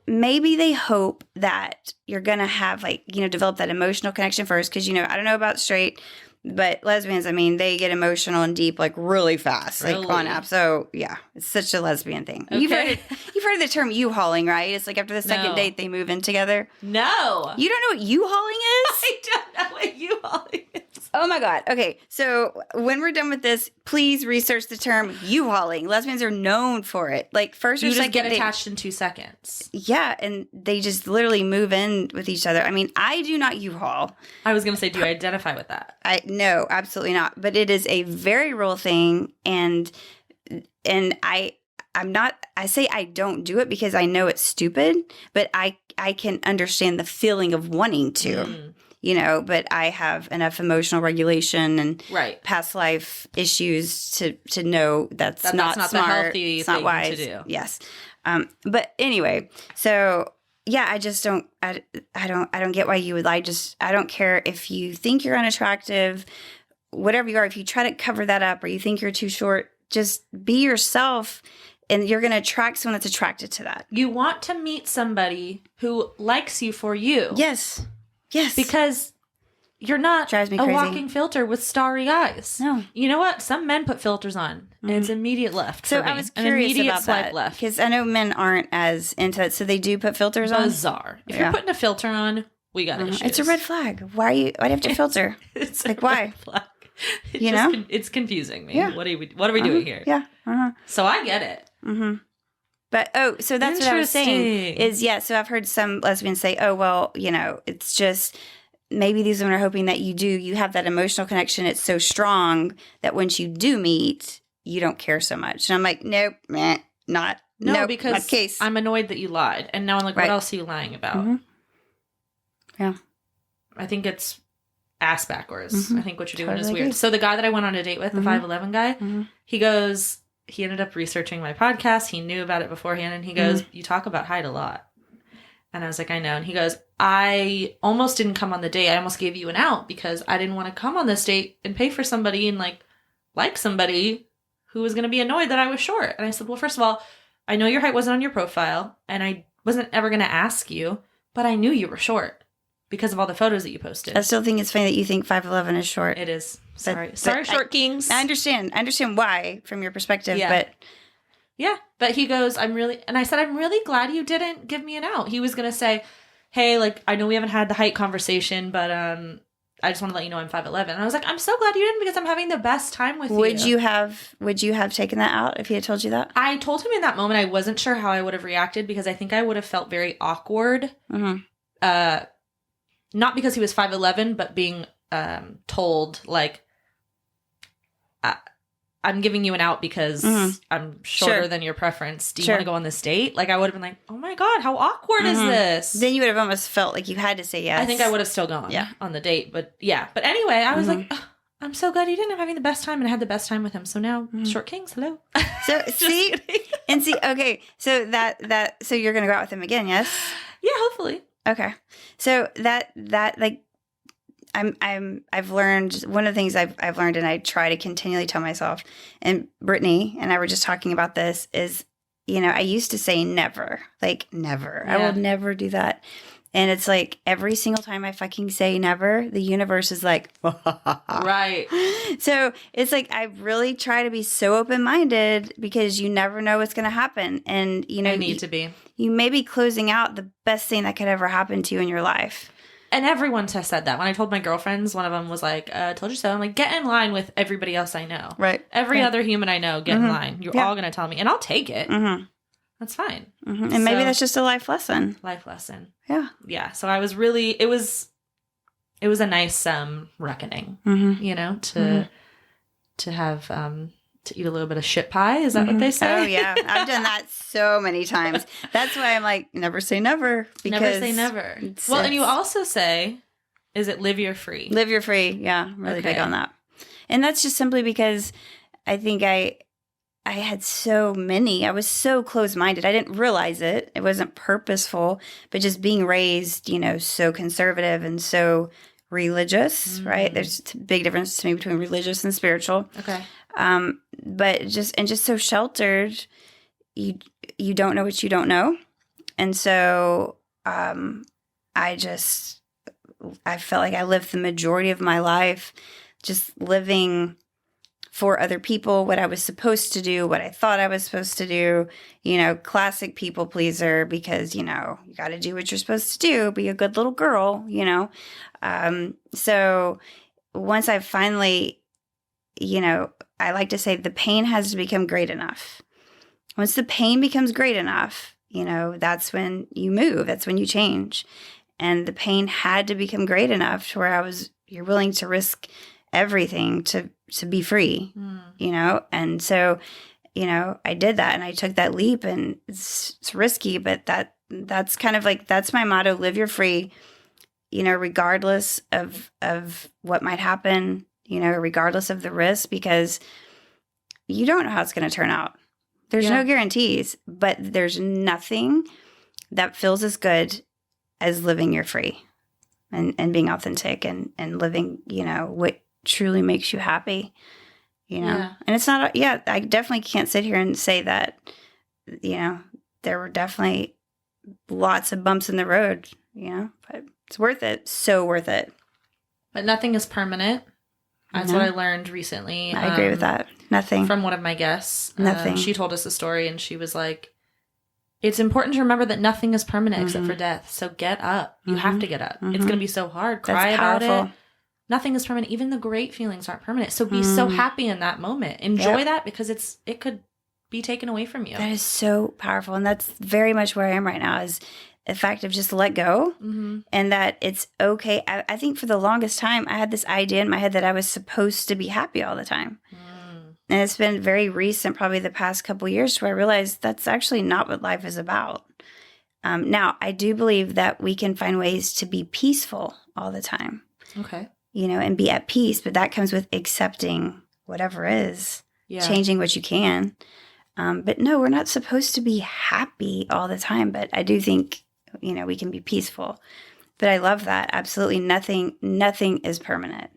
maybe they hope that you're going to have like, develop that emotional connection first. Because, I don't know about straight, but lesbians, I mean, they get emotional and deep like really fast, Really? like on app. So yeah, it's such a lesbian thing. Okay. You've heard the term U-hauling, right? It's like after the second date, they move in together. No. You don't know what U-hauling is? I don't know what U-hauling is. Oh my God. Okay. So when we're done with this, please research the term U-hauling. Lesbians are known for it. Like first or You second just get date. attached in 2 seconds. Yeah. And they just literally move in with each other. I mean, I do not U-haul. I was going to say, do you identify with that? No, absolutely not. But it is a very real thing. And I'm not, I say I don't do it because I know it's stupid, but I can understand the feeling of wanting to. But I have enough emotional regulation and past life issues to know that's not smart. The healthy it's not thing wise to do. Yes. But anyway, so yeah, I just don't, I don't get why you would lie. I don't care if you think you're unattractive, whatever you are, if you try to cover that up or you think you're too short, just be yourself. And you're going to attract someone that's attracted to that. You want to meet somebody who likes you for you. Yes. Yes. Because you're not Drives me a crazy. walking filter with starry eyes. No. You know what? Some men put filters on, and it's immediate left. So for me. I was An curious immediate about swipe that left. because I know men aren't as into it. So they do put filters on. Bizarre. If you're putting a filter on, we got issues. It's a red flag. Why do you have to filter? It's like a why? red flag. It's confusing me. Yeah. What are we doing here? Yeah. So I get it. But, so that's what I was saying is, so I've heard some lesbians say, oh, well, it's just maybe these women are hoping that you have that emotional connection. It's so strong that once you do meet, you don't care so much. And I'm like, nope, not. No, because not case. I'm annoyed that you lied. And now I'm like, what else are you lying about? Yeah. I think it's ass backwards. I think what you're doing is weird. Agree. So the guy that I went on a date with, the 5'11" guy, he ended up researching my podcast. He knew about it beforehand. And he goes, you talk about height a lot. And I was like, I know. And he goes, I almost didn't come on the date. I almost gave you an out because I didn't want to come on this date and pay for somebody and like somebody who was going to be annoyed that I was short. And I said, well, first of all, I know your height wasn't on your profile and I wasn't ever going to ask you, but I knew you were short because of all the photos that you posted. I still think it's funny that you think 5'11" is short. It is. Sorry, short kings. I understand why from your perspective, but... Yeah, but he goes, and I said, I'm really glad you didn't give me an out. He was going to say, hey, I know we haven't had the height conversation, but I just want to let you know I'm 5'11". And I was like, I'm so glad you didn't because I'm having the best time with you. Would you have taken that out if he had told you that? I told him in that moment I wasn't sure how I would have reacted because I think I would have felt very awkward. Not because he was 5'11", but being told, I'm giving you an out because I'm shorter than your preference. Do you want to go on this date? I would have been like, oh my God, how awkward is this? Then you would have almost felt like you had to say yes. I think I would have still gone on the date. But But anyway, I was like, oh, I'm so glad you didn't. I'm having the best time and I had the best time with him. So now, short kings, hello. So see, okay. So so you're going to go out with him again, yes? Yeah, hopefully. Okay. So I've learned one of the things I've learned, and I try to continually tell myself, and Brittany and I were just talking about this, is, I used to say never, never. Yeah. I will never do that. And it's every single time I fucking say never, the universe is like, right. So it's I really try to be so open-minded because you never know what's going to happen. And, I need to be. You may be closing out the best thing that could ever happen to you in your life. And everyone has said that. When I told my girlfriends, one of them was like, told you so. I'm like, get in line with everybody else I know. Right. Every other human I know, get in line. You're all going to tell me. And I'll take it. That's fine. And maybe that's just a life lesson. Life lesson. Yeah. Yeah. So I was really, it was a nice reckoning, to have, to eat a little bit of shit pie. Is that what they say? Oh, yeah. I've done that so many times. That's why I'm like, never say never. Never say never. Well, and you also say, is it live your free? Live your free. Yeah. I'm really big on that. And that's just simply because I think I had so many. I was so close-minded. I didn't realize it. It wasn't purposeful, but just being raised, so conservative and so religious, right? There's a big difference to me between religious and spiritual. Okay. But just so sheltered, you don't know what you don't know. And so I felt like I lived the majority of my life just living for other people, what I was supposed to do, what I thought I was supposed to do, classic people pleaser because, you got to do what you're supposed to do, be a good little girl, So once I finally, I like to say the pain has to become great enough. Once the pain becomes great enough, that's when you move, that's when you change. And the pain had to become great enough to where you're willing to risk everything to be free, And so, I did that and I took that leap and it's risky, but that's kind of like, that's my motto, live your free, regardless of what might happen, regardless of the risk, because you don't know how it's going to turn out. There's no guarantees, but there's nothing that feels as good as living your free and being authentic and living, what truly makes you happy, And it's not, I definitely can't sit here and say that, there were definitely lots of bumps in the road, but it's worth it. So worth it. But nothing is permanent. That's what I learned recently. I agree with that. Nothing. From one of my guests. Nothing. She told us a story and she was like, it's important to remember that nothing is permanent except for death. So get up. You have to get up. It's going to be so hard. Cry about it. Nothing is permanent. Even the great feelings aren't permanent. So be so happy in that moment. Enjoy that because it could be taken away from you. That is so powerful. And that's very much where I am right now is the fact of just let go and that it's okay. I think for the longest time, I had this idea in my head that I was supposed to be happy all the time. And it's been very recent, probably the past couple of years, where I realized that's actually not what life is about. Now, I do believe that we can find ways to be peaceful all the time. Okay. And be at peace, but that comes with accepting whatever is, changing what you can. But no, we're not supposed to be happy all the time, but I do think, we can be peaceful. But I love that. Absolutely nothing is permanent.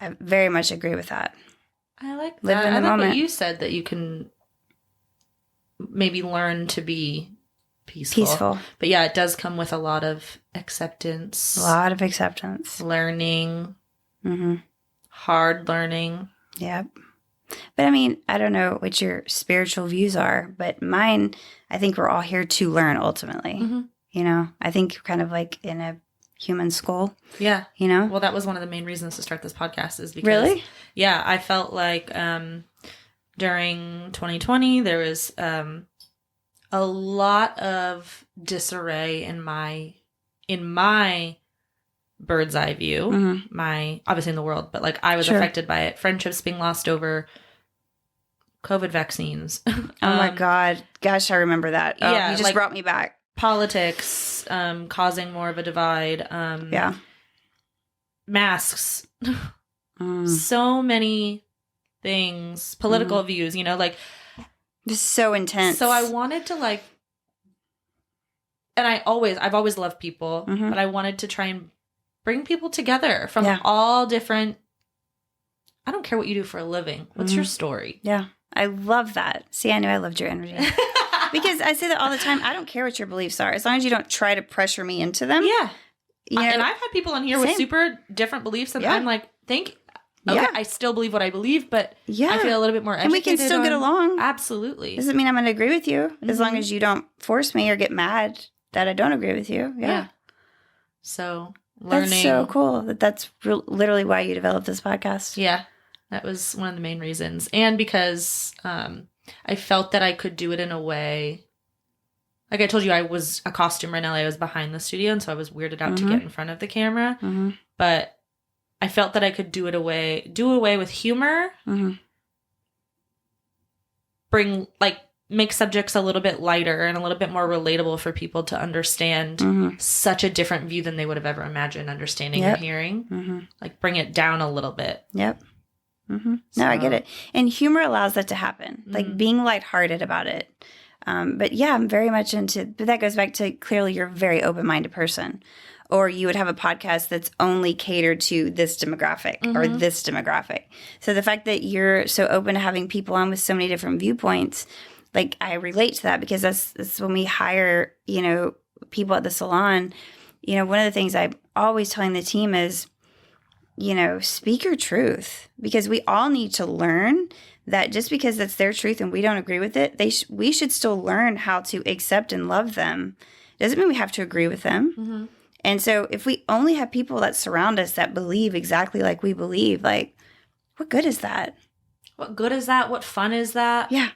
I very much agree with that. I like that. Live in the moment. What you said that you can maybe learn to be peaceful. But yeah, it does come with a lot of acceptance. Learning. Hard learning. Yep. But I mean, I don't know what your spiritual views are, but mine, I think we're all here to learn ultimately. I think kind of like in a human school. Yeah. Well, that was one of the main reasons to start this podcast is because. Really? Yeah. I felt like during 2020, there was a lot of disarray in my bird's eye view, obviously in the world, but like I was affected by it. Friendships being lost over COVID vaccines. Oh my God. Gosh, I remember that. Oh, you just brought me back. Politics, causing more of a divide. Masks. So many things. Political views, It's so intense. So I wanted to and I've always loved people, but I wanted to try and bring people together from all different, I don't care what you do for a living. What's your story? Yeah. I love that. See, I knew I loved your energy. Because I say that all the time. I don't care what your beliefs are. As long as you don't try to pressure me into them. Yeah. And I've had people on here with super different beliefs. And I'm like, I still believe what I believe, but I feel a little bit more educated. And we can still get along. Absolutely. Doesn't mean I'm going to agree with you. As long as you don't force me or get mad that I don't agree with you. Yeah. So learning. That's so cool. That's literally why you developed this podcast. Yeah. That was one of the main reasons. And because I felt that I could do it in a way. Like I told you, I was a costumer in LA. I was behind the studio, and so I was weirded out to get in front of the camera. But I felt that I could do away with humor, make subjects a little bit lighter and a little bit more relatable for people to understand such a different view than they would have ever imagined understanding or hearing. Like bring it down a little bit. Yep. Mm-hmm. No, I get it. And humor allows that to happen, like being lighthearted about it. But yeah, I'm very much but that goes back to clearly you're a very open-minded person. Or you would have a podcast that's only catered to this demographic or this demographic. So the fact that you're so open to having people on with so many different viewpoints, like I relate to that because that's when we hire, people at the salon. One of the things I'm always telling the team is, speak your truth, because we all need to learn that just because that's their truth and we don't agree with it, we should still learn how to accept and love them. Doesn't mean we have to agree with them. Mm-hmm. And so if we only have people that surround us that believe exactly like we believe, like, what good is that? What good is that? What fun is that? Yeah.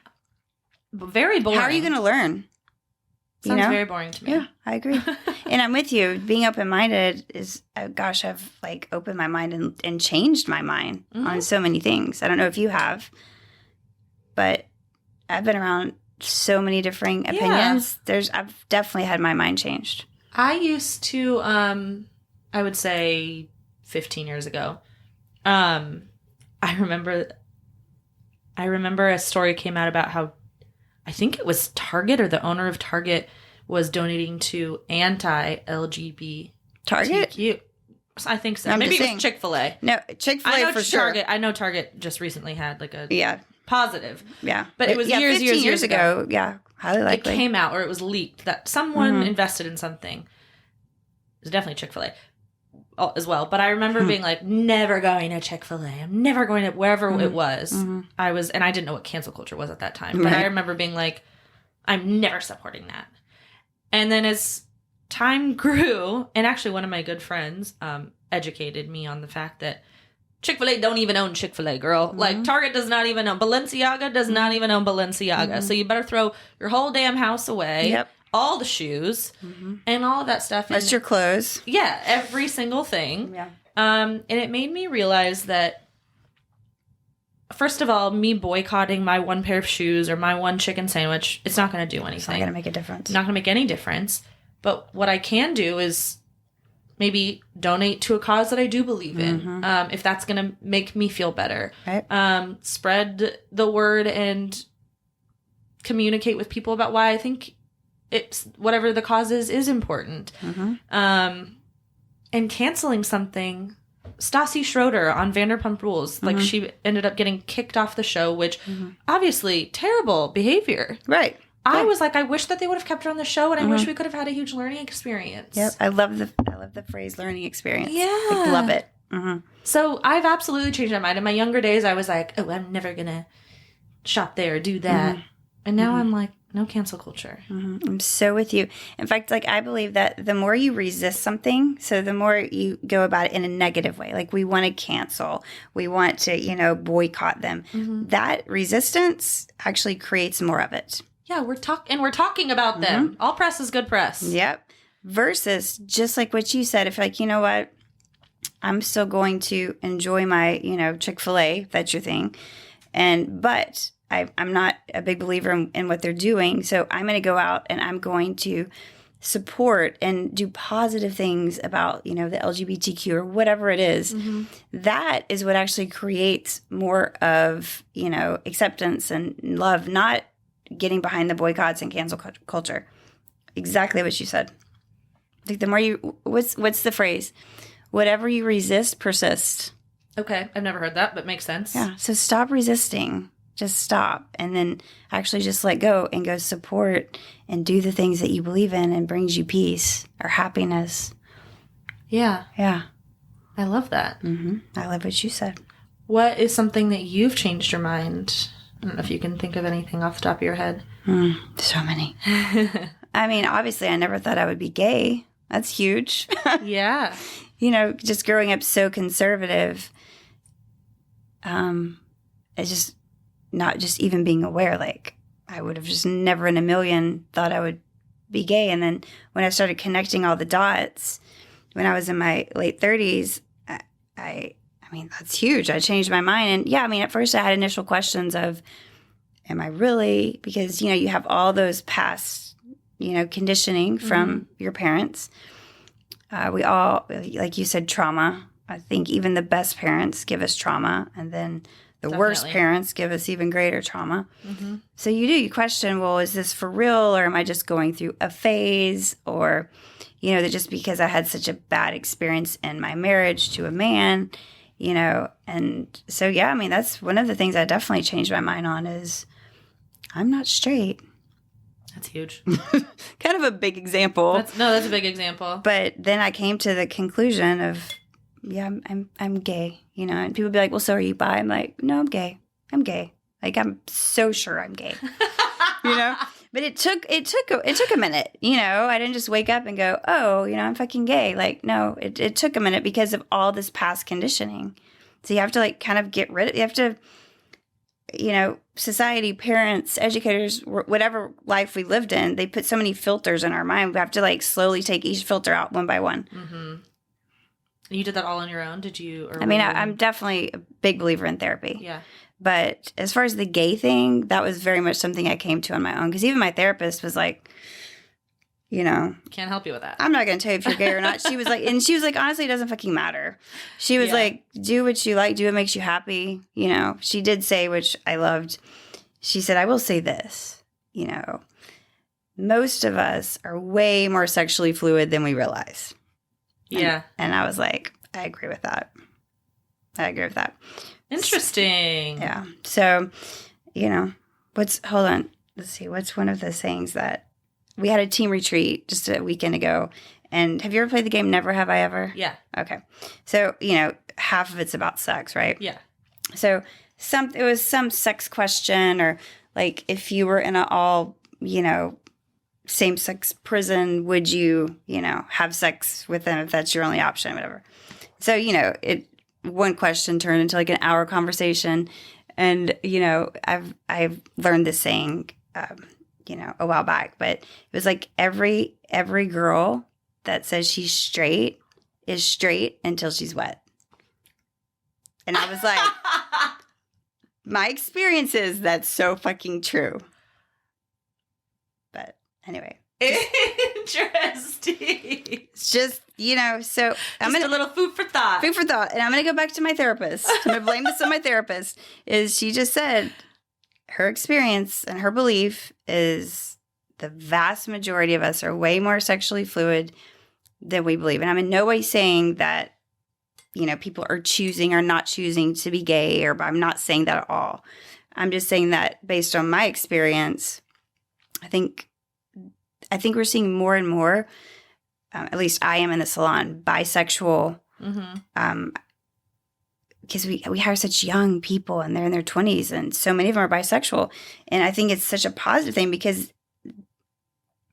Very boring. How are you going to learn? Sounds very boring to me. Yeah, I agree. And I'm with you. Being open-minded is, I've like opened my mind and changed my mind on so many things. I don't know if you have, but I've been around so many differing opinions. I've definitely had my mind changed. I used to, I would say 15 years ago, I remember a story came out about how, I think it was Target or the owner of Target was donating to anti-LGBTQ. Target? I think so. Maybe it was Chick-fil-A. No, Chick-fil-A for sure. I know Target just recently had like a positive. Yeah. But it was years ago. Yeah. Highly likely. It came out or it was leaked that someone invested in something. It was definitely Chick-fil-A as well. But I remember being like, never going to Chick-fil-A. I'm never going to wherever it was. And I didn't know what cancel culture was at that time. But I remember being like, I'm never supporting that. And then as time grew, and actually one of my good friends educated me on the fact that Chick-fil-A don't even own Chick-fil-A, girl. Like, Target does not even own. Balenciaga does not even own Balenciaga. So you better throw your whole damn house away. Yep. All the shoes and all of that stuff. That's your clothes. Yeah, every single thing. Yeah. And it made me realize that, first of all, me boycotting my one pair of shoes or my one chicken sandwich, it's not going to do anything. It's not going to make a difference. Not going to make any difference. But what I can do is maybe donate to a cause that I do believe in, if that's going to make me feel better. Right. Spread the word and communicate with people about why I think it's whatever the cause is important. And canceling something. Stassi Schroeder on Vanderpump Rules, like she ended up getting kicked off the show, which obviously terrible behavior. Right. I was like, I wish that they would have kept her on the show, and I wish we could have had a huge learning experience. Yep. I love the phrase learning experience. Yeah. I love it. So I've absolutely changed my mind. In my younger days, I was like, oh, I'm never going to shop there or do that. And now I'm like, no cancel culture. I'm so with you. In fact, like I believe that the more you resist something, so the more you go about it in a negative way, like we want to cancel, we want to, boycott them. That resistance actually creates more of it. Yeah, we're talking about them. All press is good press. Yep. Versus just like what you said, if like, you know what, I'm still going to enjoy my, Chick-fil-A, if that's your thing. But I'm not a big believer in what they're doing. So I'm going to go out and I'm going to support and do positive things about, the LGBTQ or whatever it is. That is what actually creates more of, acceptance and love, not getting behind the boycotts and cancel culture. Exactly what you said. Like the more what's the phrase? Whatever you resist, persist. Okay. I've never heard that, but makes sense. Yeah. So stop resisting. Just stop and then actually just let go and go support and do the things that you believe in and brings you peace or happiness. Yeah. Yeah. I love that. I love what you said. What is something that you've changed your mind? I don't know if you can think of anything off the top of your head. So many. I mean, obviously, I never thought I would be gay. That's huge. Yeah. Just growing up so conservative, it's just not just even being aware. Like, I would have just never in a million thought I would be gay. And then when I started connecting all the dots, when I was in my late 30s, I mean, that's huge. I changed my mind. And yeah, I mean, at first I had initial questions of, am I really? Because, you have all those past, conditioning from your parents. We all, like you said, trauma. I think even the best parents give us trauma, and then the worst parents give us even greater trauma. Mm-hmm. So you question, well, is this for real, or am I just going through a phase, or, that just because I had such a bad experience in my marriage to a man, and so, that's one of the things I definitely changed my mind on is I'm not straight. That's huge. Kind of a big example. That's a big example. But then I came to the conclusion of, I'm gay, and people be like, well, so are you bi? I'm like, no, I'm gay. I'm gay. Like, I'm so sure I'm gay, but it took a minute, I didn't just wake up and go, oh, I'm fucking gay. Like, no, it took a minute because of all this past conditioning. So you have to like kind of get rid of, you have to, society, parents, educators, whatever life we lived in, they put so many filters in our mind. We have to like slowly take each filter out one by one. Mm-hmm. You did that all on your own? Did you? I'm definitely a big believer in therapy. Yeah. But as far as the gay thing, that was very much something I came to on my own. Because even my therapist was like, can't help you with that. I'm not going to tell you if you're gay or not. She was like, honestly, it doesn't fucking matter. She was like, do what you like, do what makes you happy. She did say, which I loved. She said, I will say this, most of us are way more sexually fluid than we realize. Yeah. And I was like, I agree with that. Interesting. Yeah. So, hold on. Let's see. What's one of the sayings that we had a team retreat just a weekend ago. And have you ever played the game Never Have I Ever? Yeah. Okay. So, half of it's about sex, right? Yeah. So it was some sex question, or like if you were in an all, same-sex prison, would you, have sex with them if that's your only option, whatever. So, one question turned into like an hour conversation. And, I've learned this saying, a while back, but it was like every girl that says she's straight is straight until she's wet. And I was like, my experience is that's so fucking true. But anyway. Interesting. It's just, so I'm a little food for thought. Food for thought. And I'm going to go back to my therapist. I'm going to blame this on my therapist. Is she just said her experience and her belief is the vast majority of us are way more sexually fluid than we believe. And I'm in no way saying that, people are choosing or not choosing to be gay, or I'm not saying that at all. I'm just saying that based on my experience, I think we're seeing more and more, at least I am in the salon, bisexual, because we hire such young people and they're in their 20s, and so many of them are bisexual. And I think it's such a positive thing because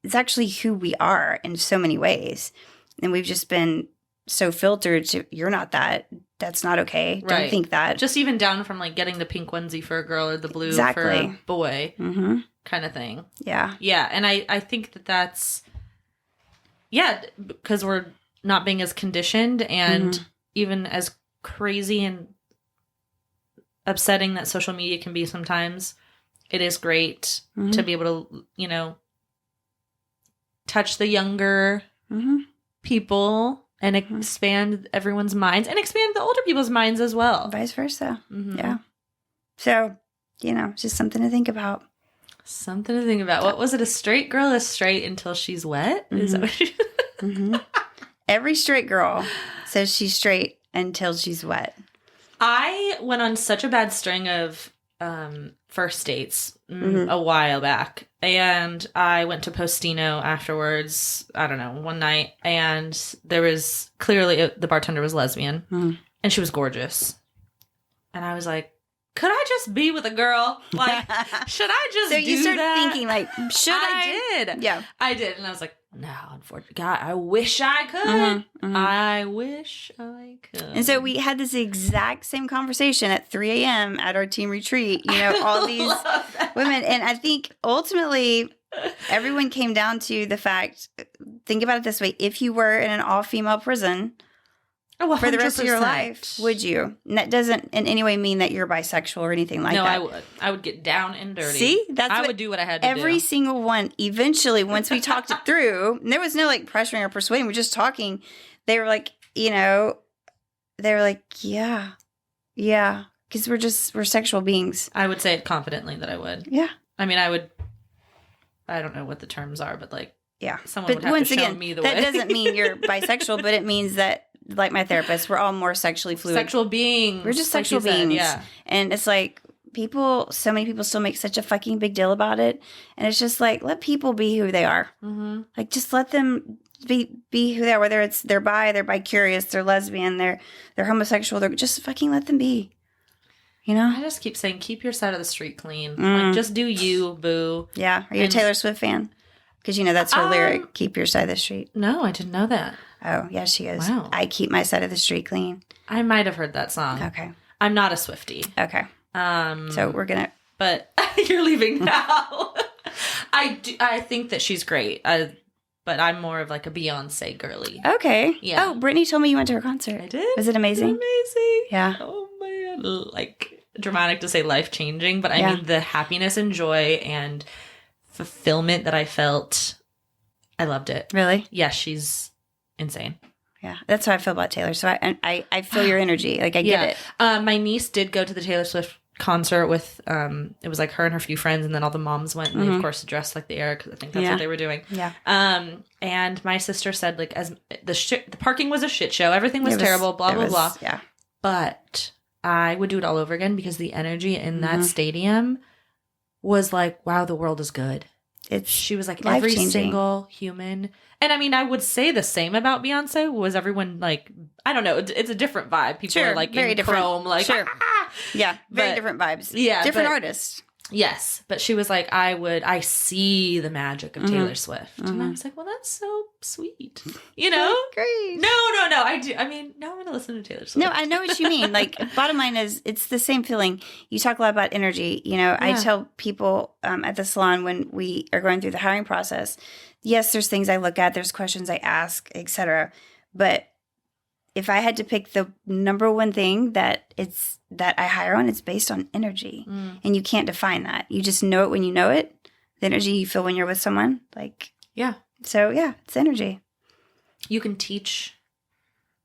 it's actually who we are in so many ways. And we've just been so filtered to, you're not that. That's not okay. Right. Don't think that. Just even down from like getting the pink onesie for a girl or the blue for a boy kind of thing. Yeah. Yeah. And I think that's, because we're not being as conditioned, and even as crazy and upsetting that social media can be sometimes, it is great to be able to, touch the younger people and expand everyone's minds and expand the older people's minds as well. Vice versa. Yeah. So, it's just something to think about. Something to think about. What was it? A straight girl is straight until she's wet? Is that what she... Every straight girl says she's straight until she's wet. I went on such a bad string of first dates a while back, and I went to Postino afterwards, I don't know, one night, and there was clearly the bartender was lesbian, and she was gorgeous, and I was like, could I just be with a girl? Like, should I just do that? So you started thinking, like, should I? did. Yeah. I did. And I was like, no, unfortunately. God, I wish I could. I wish I could. And so we had this exact same conversation at 3 a.m. at our team retreat. All these women. And I think ultimately everyone came down to the fact, think about it this way. If you were in an all-female prison... for the rest of your life, would you? And that doesn't in any way mean that you're bisexual or anything like that. No, I would. I would get down and dirty. See? I would do what I had to do. Every single one, eventually, once we talked it through, and there was no like pressuring or persuading, we're just talking. They were like, they're like, yeah, because we're sexual beings. I would say it confidently that I would. Yeah. I mean, I don't know what the terms are, but like, yeah. Someone would have to show me the way. That doesn't mean you're bisexual, but it means that, like my therapist, we're all more sexually fluid. Sexual beings. We're just sexual beings. Yeah. And it's like so many people still make such a fucking big deal about it. And it's just like, let people be who they are. Mm-hmm. Like, just let them be who they are, whether it's they're bi-curious, they're lesbian, they're homosexual, they're just fucking let them be. You know? I just keep saying, keep your side of the street clean. Like, just do you, boo. Yeah. Are you a Taylor Swift fan? Because, that's her lyric, keep your side of the street. No, I didn't know that. Oh, yeah, she is. Wow. I keep my side of the street clean. I might have heard that song. Okay. I'm not a Swiftie. Okay. So we're going to... But you're leaving now. I think that she's great. But I'm more of like a Beyonce girly. Okay. Yeah. Oh, Brittany told me you went to her concert. I did. Was it amazing? Amazing. Yeah. Oh, man. Like, dramatic to say life-changing, but I mean the happiness and joy and fulfillment that I felt, I loved it. Really? Yeah, she's insane. Yeah, that's how I feel about Taylor. So I feel your energy. Like, I get it. My niece did go to the Taylor Swift concert with, it was like her and her few friends, and then all the moms went, and they, of course, dressed like the Eric, because I think that's what they were doing. Yeah. And my sister said, like, as the parking was a shit show, everything was terrible, blah, blah, blah. Yeah. But I would do it all over again, because the energy in that stadium was like, wow, the world is good. She was like every single human. And I mean, I would say the same about Beyonce. Was everyone like, I don't know, it's a different vibe. People are like very in different. Chrome, like, yeah, very different vibes. Yeah. Different artists. Yes. But she was like, I see the magic of Taylor Swift. And I was like, well, that's so sweet. You know? Great. No. I do. I mean, now I'm going to listen to Taylor Swift. No, I know what you mean. Like, bottom line is, it's the same feeling. You talk a lot about energy. I tell people at the salon when we are going through the hiring process, yes, there's things I look at, there's questions I ask, etc. But if I had to pick the number one thing that I hire on, it's based on energy. And you can't define that. You just know it when you know it. The energy you feel when you're with someone. Like, yeah. So, yeah, it's energy. You can teach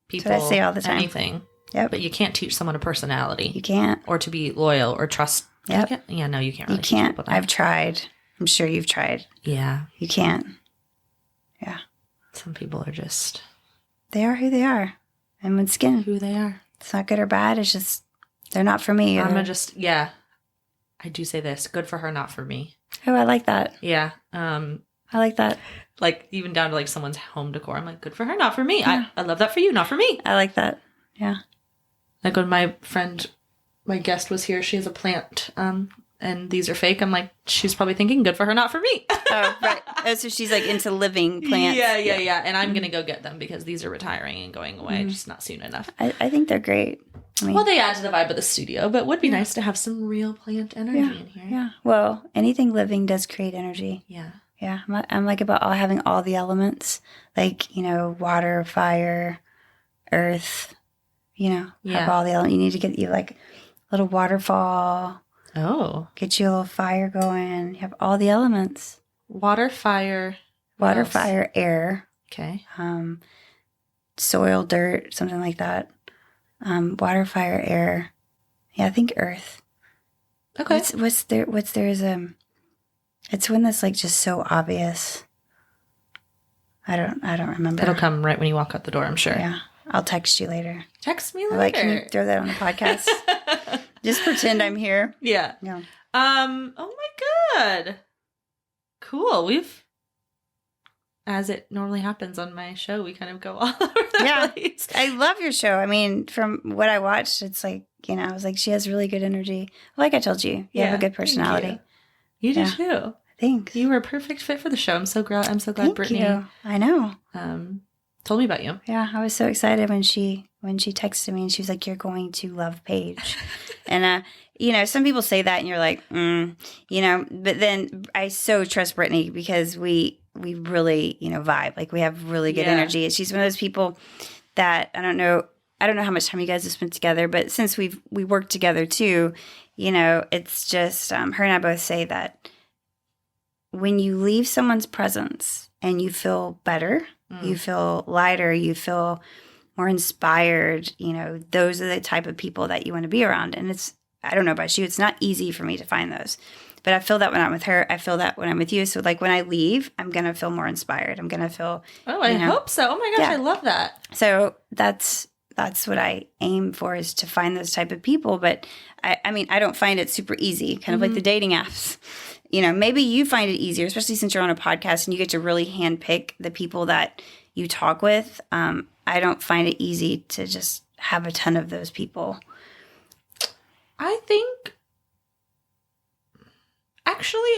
people that's what I say all the time. Anything. Yep. But you can't teach someone a personality. You can't. Or to be loyal or trust. Yep. Yeah, no, you can't really You can't. teach people that. I've tried. I'm sure you've tried. Yeah. You can't. Yeah. Some people are just... They are who they are. And with skin. Who they are. It's not good or bad. It's just, they're not for me. I do say this. Good for her, not for me. Oh, I like that. Yeah. I like that. Like, even down to, like, someone's home decor. I'm like, good for her, not for me. Yeah. I love that for you, not for me. I like that. Yeah. Like, when my guest was here, she has a plant, and these are fake. I'm like, she's probably thinking, good for her, not for me. Oh, right. Oh, so she's, like, into living plants. Yeah. And I'm going to go get them because these are retiring and going away, just not soon enough. I think they're great. I mean, well, they add to the vibe of the studio, but it would be nice to have some real plant energy in here. Yeah. Well, anything living does create energy. Yeah. Yeah. I'm like about having all the elements, like, water, fire, earth, have all the elements. You need to get you like a little waterfall. Oh. Get you a little fire going. You have all the elements. Water, fire. Water, fire, air. Okay. Soil, dirt, something like that. Water, fire, air. Yeah, I think earth. Okay. What's there is it's when that's like just so obvious. I don't remember. It'll come right when you walk out the door, I'm sure. Yeah. I'll text you later. Text me later. Like, can you throw that on the podcast? Just pretend I'm here. Yeah. Yeah. Oh my God. Cool. As it normally happens on my show, we kind of go all over the place. I love your show. I mean, from what I watched, it's like, I was like, she has really good energy. Like I told you, you have a good personality. You do too. Thanks. You were a perfect fit for the show. I'm so glad Thank Brittany. You. I know. Told me about you. Yeah, I was so excited when she texted me and she was like, "You're going to love Paige," and some people say that and you're like, but then I so trust Brittany because we really vibe, like we have really good energy. She's one of those people that I don't know how much time you guys have spent together, but since we worked together too, it's just her and I both say that when you leave someone's presence and you feel better, you feel lighter, you feel more inspired, those are the type of people that you want to be around. And I don't know about you, it's not easy for me to find those. But I feel that when I'm with her, I feel that when I'm with you. So like when I leave, I'm going to feel more inspired. I'm going to feel, I hope so. Oh my gosh, I love that. So that's what I aim for, is to find those type of people. But I don't find it super easy, kind of like the dating apps. Maybe you find it easier, especially since you're on a podcast and you get to really handpick the people that you talk with. I don't find it easy to just have a ton of those people. I think, actually,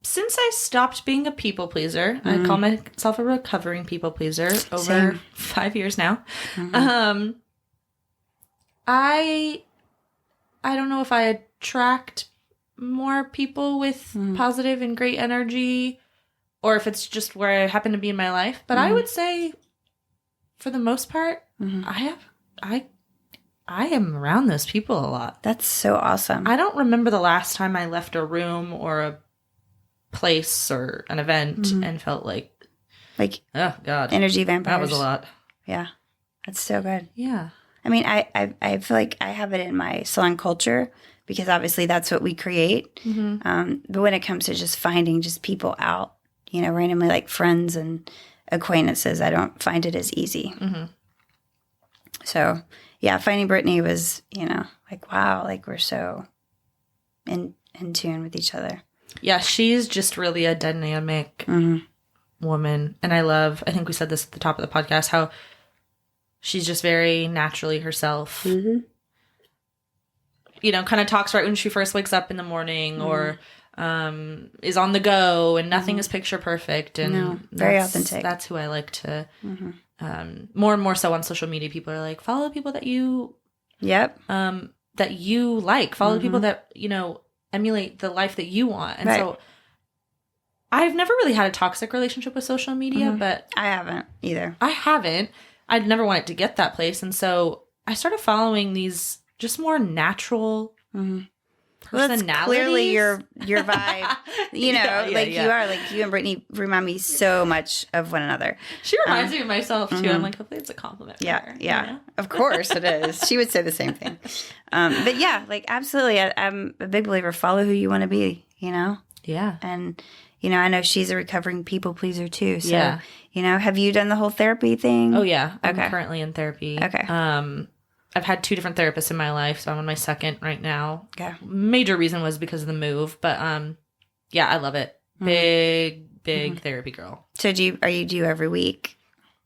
since I stopped being a people pleaser, I call myself a recovering people pleaser over 5 years now. I don't know if I attract more people with positive and great energy, or if it's just where I happen to be in my life. But I would say, for the most part, I am around those people a lot. That's so awesome. I don't remember the last time I left a room or a place or an event and felt like, oh God, energy vampires. That was a lot. Yeah, that's so good. Yeah. I mean, I feel like I have it in my salon culture, because obviously that's what we create. But when it comes to just finding just people out, randomly, like friends and acquaintances, I don't find it as easy. So yeah, finding Brittany was, like, wow, like we're so in tune with each other. Yeah, she's just really a dynamic woman. And I think we said this at the top of the podcast, how she's just very naturally herself. Kind of talks right when she first wakes up in the morning, or is on the go, and nothing is picture perfect. And very authentic. That's who I like to, more and more so on social media, people are like, follow the people that you, that you like, follow the people that, emulate the life that you want. And so I've never really had a toxic relationship with social media, but I haven't either. I haven't. I'd never want it to get that place. And so I started following these just more natural personalities. Well, that's clearly your vibe. You are, like, you and Brittany remind me so much of one another. She reminds me of myself too. I'm like, hopefully it's a compliment for her. Yeah. Of course it is. She would say the same thing. But yeah, like, absolutely. I'm a big believer. Follow who you want to be, Yeah. And, I know she's a recovering people pleaser too. So, have you done the whole therapy thing? Oh yeah. I'm currently in therapy. Okay. I've had 2 different therapists in my life, so I'm on my second right now. Okay. Major reason was because of the move, but yeah, I love it. Big therapy girl. So do you every week?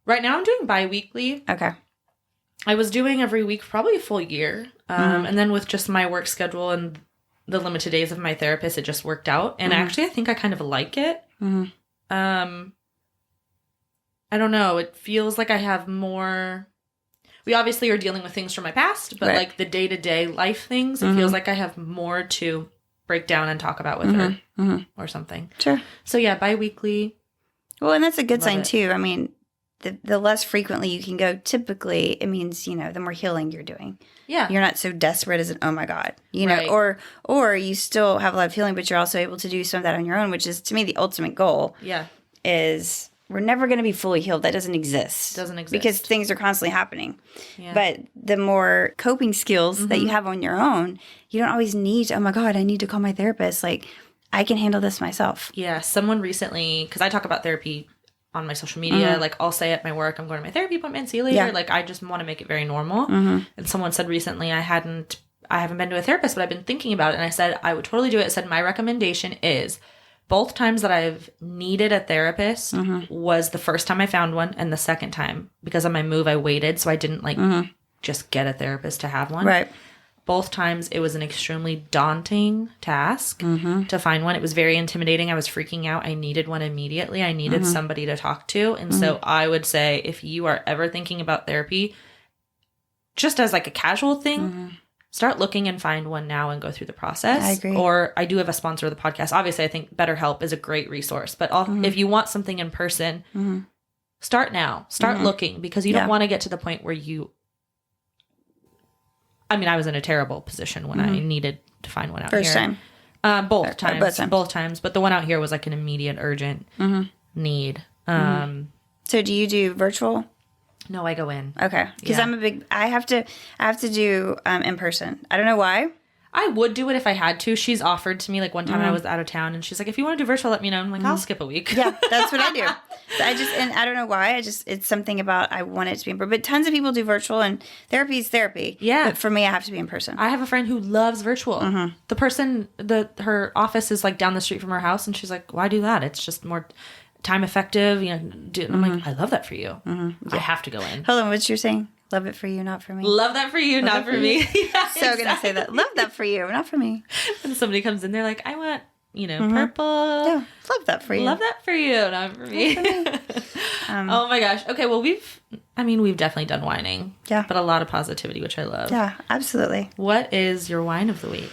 Right now I'm doing bi-weekly. Okay. I was doing every week for probably a full year. And then with just my work schedule and the limited days of my therapist, it just worked out. And actually, I think I kind of like it. I don't know. It feels like I have more... We obviously are dealing with things from my past, but like the day-to-day life things, it feels like I have more to break down and talk about with her or something. Sure. So yeah, bi-weekly. Well, and that's a good sign too. I mean, the less frequently you can go, typically it means, the more healing you're doing. Yeah. You're not so desperate as oh my God, Right. or you still have a lot of healing, but you're also able to do some of that on your own, which is, to me, the ultimate goal. Yeah. Is we're never going to be fully healed. That doesn't exist. Because things are constantly happening. Yeah. But the more coping skills that you have on your own, you don't always need, oh my God, I need to call my therapist. Like, I can handle this myself. Yeah. Someone recently, because I talk about therapy on my social media, like I'll say at my work, I'm going to my therapy appointment, see you later. Yeah. Like, I just want to make it very normal. And someone said recently, I haven't been to a therapist, but I've been thinking about it. And I said, I would totally do it. I said, my recommendation is, both times that I've needed a therapist was the first time I found one, and the second time, because of my move, I waited. So I didn't just get a therapist to have one. Right. Both times it was an extremely daunting task to find one. It was very intimidating. I was freaking out. I needed one immediately. I needed somebody to talk to. And so I would say, if you are ever thinking about therapy, just as like a casual thing, start looking and find one now and go through the process. I agree. Or I do have a sponsor of the podcast. Obviously, I think BetterHelp is a great resource. But if you want something in person, start now. Start looking, because you don't want to get to the point where you... I mean, I was in a terrible position when I needed to find one out First here. time? Both times. But the one out here was like an immediate, urgent need. So do you do virtual? No, I go in. Okay. Because I have to do in person. I don't know why. I would do it if I had to. She's offered to me, like one time I was out of town and she's like, if you want to do virtual, let me know. I'm like, I'll skip a week. Yeah, that's what I do. So and I don't know why. It's something about, I want it to be in person. But tons of people do virtual, and therapy is therapy. Yeah. But for me, I have to be in person. I have a friend who loves virtual. The person, her office is like down the street from her house, and she's like, why do that? It's just more time effective. I'm like, I love that for you. I have to go in. Hold on, what you're saying? Love it for you, not for me. Love that for you, not for me. Yeah, so gonna say that. Love that for you, not for me. When somebody comes in, they're like, I want, purple. Yeah, love that for you. Love that for you, not for me. Oh my gosh. Okay, well, we've definitely done whining. Yeah. But a lot of positivity, which I love. Yeah, absolutely. What is your wine of the week?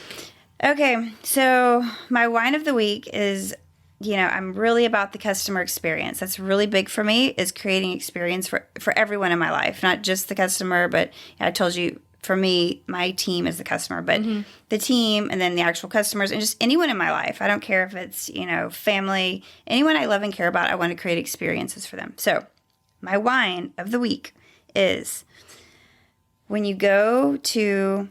Okay, so my wine of the week is, I'm really about the customer experience. That's really big for me, is creating experience for everyone in my life, not just the customer, but I told you, for me, my team is the customer, but the team and then the actual customers and just anyone in my life. I don't care if it's, family, anyone I love and care about, I want to create experiences for them. So my wine of the week is when you go to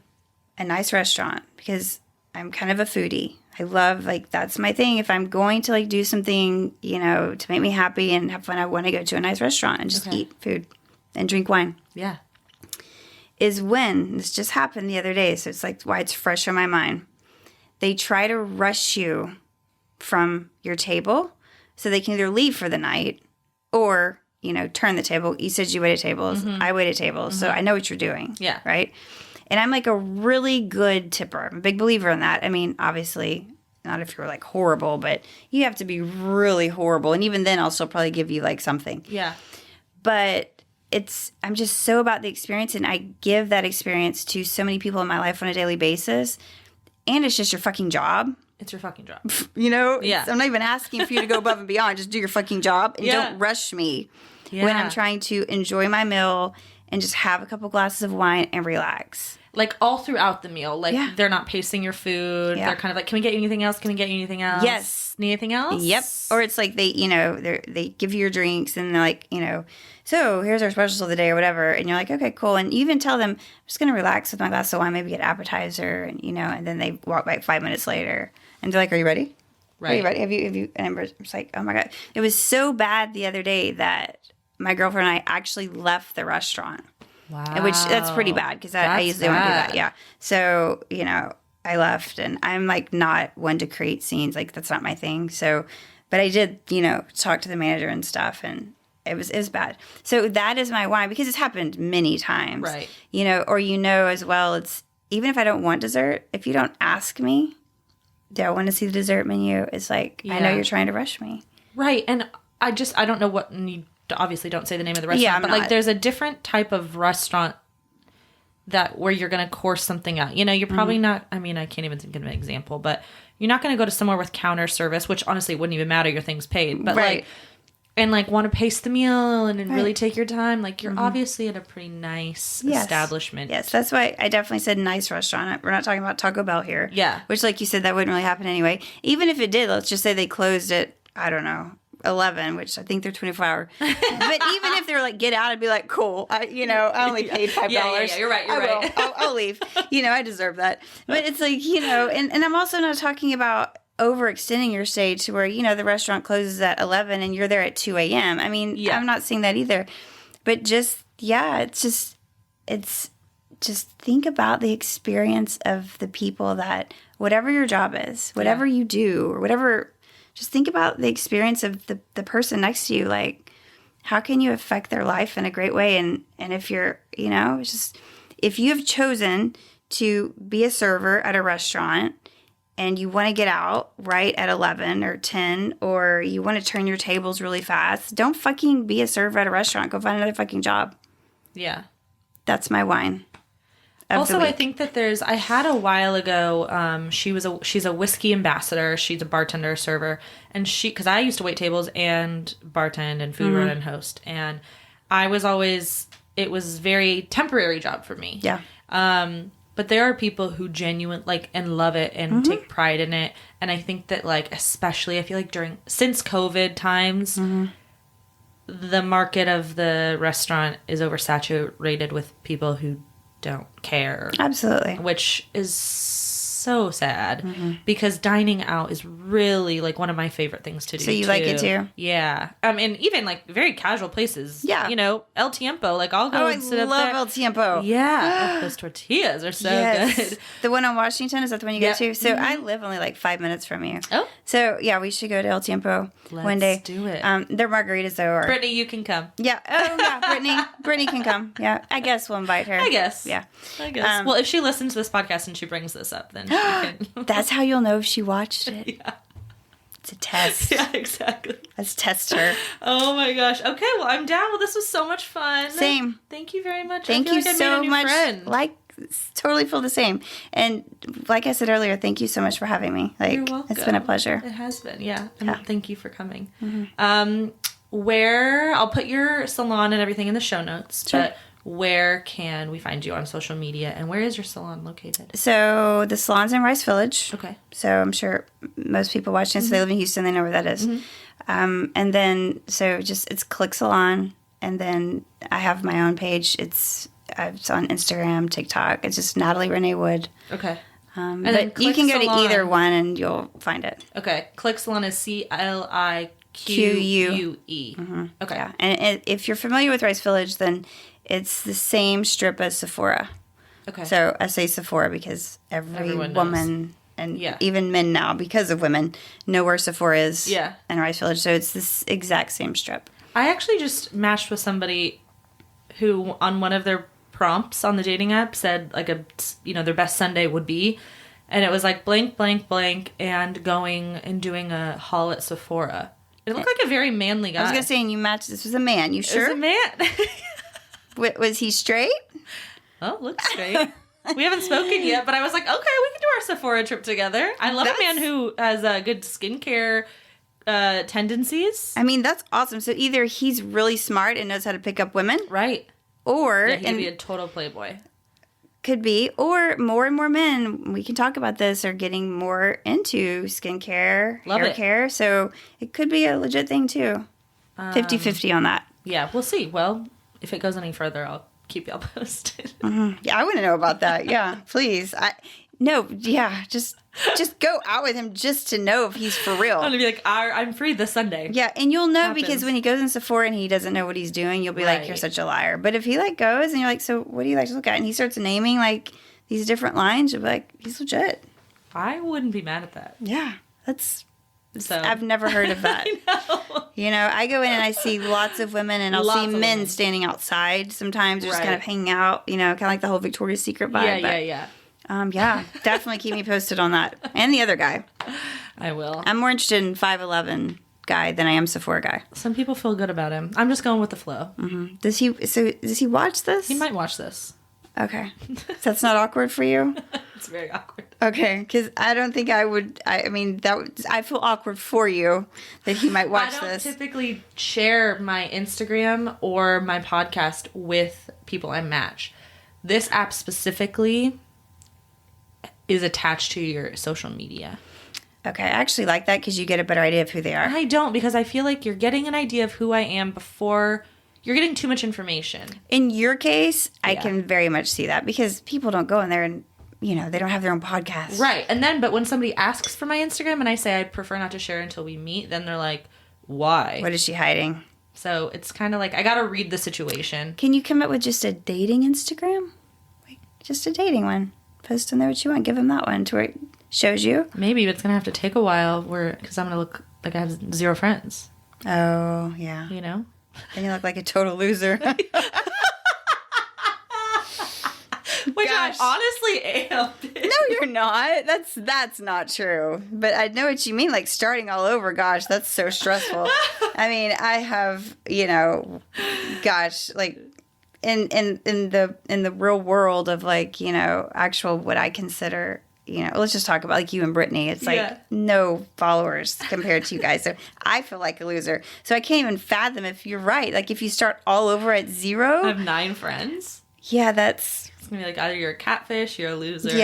a nice restaurant, because I'm kind of a foodie. I love, that's my thing. If I'm going to, do something, to make me happy and have fun, I want to go to a nice restaurant and just eat food and drink wine. Yeah. Is when, this just happened the other day, so it's why it's fresh on my mind. They try to rush you from your table so they can either leave for the night or, turn the table. You said you waited tables. I waited tables, so I know what you're doing. Yeah. Right? And I'm a really good tipper. I'm a big believer in that. I mean, obviously, not if you're horrible, but you have to be really horrible. And even then, I'll still probably give you something. Yeah. But I'm just so about the experience, and I give that experience to so many people in my life on a daily basis. And it's just your fucking job. It's your fucking job. Yeah. I'm not even asking for you to go above and beyond. Just do your fucking job and don't rush me when I'm trying to enjoy my meal and just have a couple glasses of wine and relax. All throughout the meal. They're not pacing your food. Yeah. They're kind of can we get you anything else? Can we get you anything else? Yes. Need anything else? Yep. Or it's they, they give you your drinks and they're so here's our specials of the day or whatever. And you're like, okay, cool. And you even tell them, I'm just going to relax with my glass of wine, maybe get appetizer. And, and then they walk back 5 minutes later. And they're like, are you ready? Right. Are you ready? Have you? And I'm just like, oh my God. It was so bad the other day that my girlfriend and I actually left the restaurant. Wow. Which that's pretty bad because I usually don't do that. Yeah. So, I left and I'm not one to create scenes. That's not my thing. So, but I did, talk to the manager and stuff, and it was bad. So that is my wine because it's happened many times. Right. Or as well, it's even if I don't want dessert, if you don't ask me, do I want to see the dessert menu? It's I know you're trying to rush me. Right. And I don't know what, and you obviously don't say the name of the restaurant, but there's a different type of restaurant where you're going to course something out. You're probably not, I can't even think of an example, but you're not going to go to somewhere with counter service, which honestly wouldn't even matter, your thing's paid. But want to pace the meal and really take your time. You're obviously at a pretty nice establishment. Yes, that's why I definitely said nice restaurant. We're not talking about Taco Bell here. Yeah. Which, like you said, that wouldn't really happen anyway. Even if it did, let's just say they closed at, I don't know, 11, which I think they're 24 hour. But even if they were get out, I'd be cool. I only paid $5. Yeah, you're right. I'll leave. I deserve that. But it's and I'm also not talking about overextending your stay to where, the restaurant closes at 11 and you're there at 2 a.m. I'm not saying that either. But just think about the experience of the people that, whatever your job is, whatever you do, or whatever, just think about the experience of the person next to you. How can you affect their life in a great way? And if you're, it's just, if you have chosen to be a server at a restaurant and you want to get out right at 11 or 10, or you want to turn your tables really fast, don't fucking be a server at a restaurant. Go find another fucking job. Yeah. That's my wine. Also, I think that I had a while ago, she's a whiskey ambassador. She's a bartender, server. And because I used to wait tables and bartend and food run and host. And it was very temporary job for me. Yeah. But there are people who genuinely and love it and take pride in it. And I think that especially I feel since COVID times, the market of the restaurant is oversaturated with people who don't care. Absolutely. Which is so sad because dining out is really like one of my favorite things to do. So you like it too? Yeah. And even like very casual places. Yeah. You know, El Tiempo. Like I'll go and sit up there. I love El Tiempo. Yeah. Those tortillas are so good. The one on Washington, is that the one you go to? So I live only like 5 minutes from you. Oh. So yeah, we should go to El Tiempo one day. Let's do it. Their margaritas though are... Brittany, you can come. Yeah. Oh yeah, Brittany can come. Yeah. I guess we'll invite her. I guess. Yeah. I guess. Well, if she listens to this podcast and she brings this up, then she can. That's how you'll know if she watched it. Yeah. It's a test. Yeah, exactly. Let's test her. Oh my gosh. Okay, well, I'm down. Well, this was so much fun. Same. Thank you very much. Thank you so much. Totally feel the same. And like I said earlier, thank you so much for having me. You're welcome. It's been a pleasure. It has been, yeah. And thank you for coming. Where I'll put your salon and everything in the show notes, Sure. but where can we find you on social media, and where is your salon located? So the salon's in Rice Village. Okay. So I'm sure most people watching this, they live in Houston, they know where that is. And then, so just, it's Clique Salon. And then I have my own page. It's on Instagram, TikTok. It's just Natalie Renee Wood. But Okay. you can go to Salon. either one and you'll find it. Okay. Clique Salon is CLIQUE. Okay. Yeah. And if you're familiar with Rice Village, then it's the same strip as Sephora. Okay. So I say Sephora because Everyone woman and Yeah. even men now, because of women, know where Sephora is Yeah. in Rice Village. So it's this exact same strip. I actually just matched with somebody who on one of their prompts on the dating app said like their best Sunday would be, and it was like blank, blank, blank, and going and doing a haul at Sephora. It looked like a very manly guy. I was going to say, and you matched, this was a man. You sure? It was a man. Was he straight? Oh, looks straight. We haven't spoken yet, but I was like, okay, we can do our Sephora trip together. I love a man who has good skincare tendencies. I mean, that's awesome. So either he's really smart and knows how to pick up women. Right. Or... Yeah, he could be a total playboy. Could be. Or more and more men, we can talk about this, are getting more into skincare, hair care. So it could be a legit thing too. 50-50 on that. Yeah, we'll see. Well, if it goes any further, I'll keep y'all posted. Yeah, I want to know about that. Yeah, please. Just go out with him just to know if he's for real. I'm going to be like, I'm free this Sunday. Yeah, and you'll know because when he goes in Sephora and he doesn't know what he's doing, you'll be like, you're such a liar. But if he goes and you're like, so what do you like to look at? And he starts naming these different lines, you'll be like, he's legit. I wouldn't be mad at that. Yeah, So I've never heard of that. I know. I go in and I see lots of women and I'll see men standing outside sometimes, just kind of hanging out, kind of like the whole Victoria's Secret vibe. Yeah. Yeah, definitely keep me posted on that. And the other guy. I will. I'm more interested in 5'11" guy than I am Sephora guy. Some people feel good about him. I'm just going with the flow. Mm-hmm. Does he watch this? He might watch this. Okay. So that's not awkward for you? It's very awkward. Okay, because I don't think I would. I feel awkward for you that he might watch this. I don't typically share my Instagram or my podcast with people I match. This app specifically is attached to your social media. Okay, I actually like that because you get a better idea of who they are. I don't, because I feel like you're getting an idea of who I am before you're getting too much information. In your case, I can very much see that because people don't go in there and, they don't have their own podcast. Right. But when somebody asks for my Instagram and I say I'd prefer not to share until we meet, then they're like, why? What is she hiding? So it's kind of like, I got to read the situation. Can you come up with just a dating Instagram? Just a dating one. Post in there what you want. Give him that one to where it shows you. Maybe, but it's going to have to take a while because I'm going to look like I have 0 friends. Oh, yeah. Then you look like a total loser. Which I honestly am. No, you're not. That's not true. But I know what you mean. Like starting all over. Gosh, that's so stressful. I mean, I have, like in the real world of actual what I consider. Let's just talk about like you and Brittany. It's like no followers compared to you guys. So I feel like a loser. So I can't even fathom if you're right. Like if you start all over at 0. I have 9 friends. Yeah, it's going to be like either you're a catfish, you're a loser.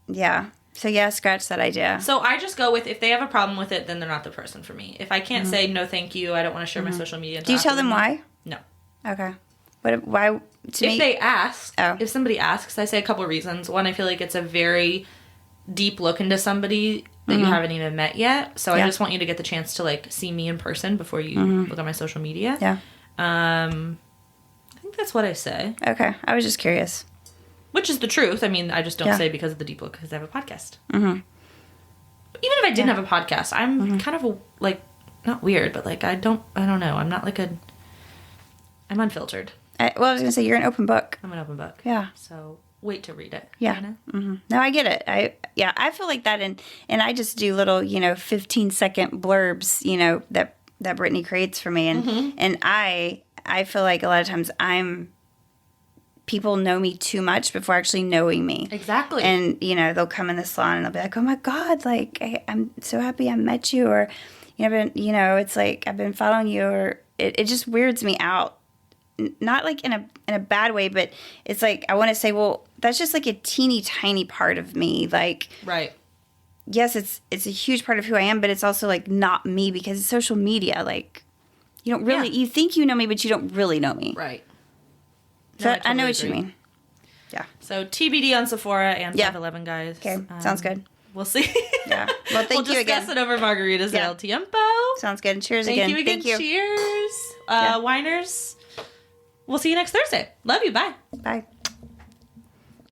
Yeah. So yeah, scratch that idea. So I just go with, if they have a problem with it, then they're not the person for me. If I can't say, no, thank you, I don't want to share my social media. Do you tell them why? No. Okay. Why? If they ask, if somebody asks, I say a couple reasons. One, I feel like it's a very deep look into somebody that you haven't even met yet. So I just want you to get the chance to like see me in person before you look at my social media. Yeah. I think that's what I say. Okay. I was just curious. Which is the truth. I mean, I just don't say because of the deep look because I have a podcast. Mm-hmm. But even if I didn't have a podcast, I'm kind of like, not weird, but like I don't know. I'm not like I'm unfiltered. I was going to say, you're an open book. I'm an open book. Yeah. So wait to read it. Yeah. No, I get it. I feel like that. And I just do little, 15-second blurbs, that Brittany creates for me. And I feel like a lot of times people know me too much before actually knowing me. Exactly. And, they'll come in the salon and they'll be like, oh my God, like, I'm so happy I met you. Or, it's like, I've been following you, or it just weirds me out. Not like in a bad way, but it's like I want to say, well, that's just like a teeny tiny part of me. Like, right. Yes, it's a huge part of who I am, but it's also like not me because it's social media. Like, you don't really you think you know me, but you don't really know me. Right. So I know what you mean. Yeah. So TBD on Sephora and 511, guys. Okay, sounds good. We'll see. Yeah. Well, thank you again. We'll discuss it over margaritas El Tiempo. Sounds good. Cheers again. Thank you again. Cheers. Winers. We'll see you next Thursday. Love you. Bye. Bye.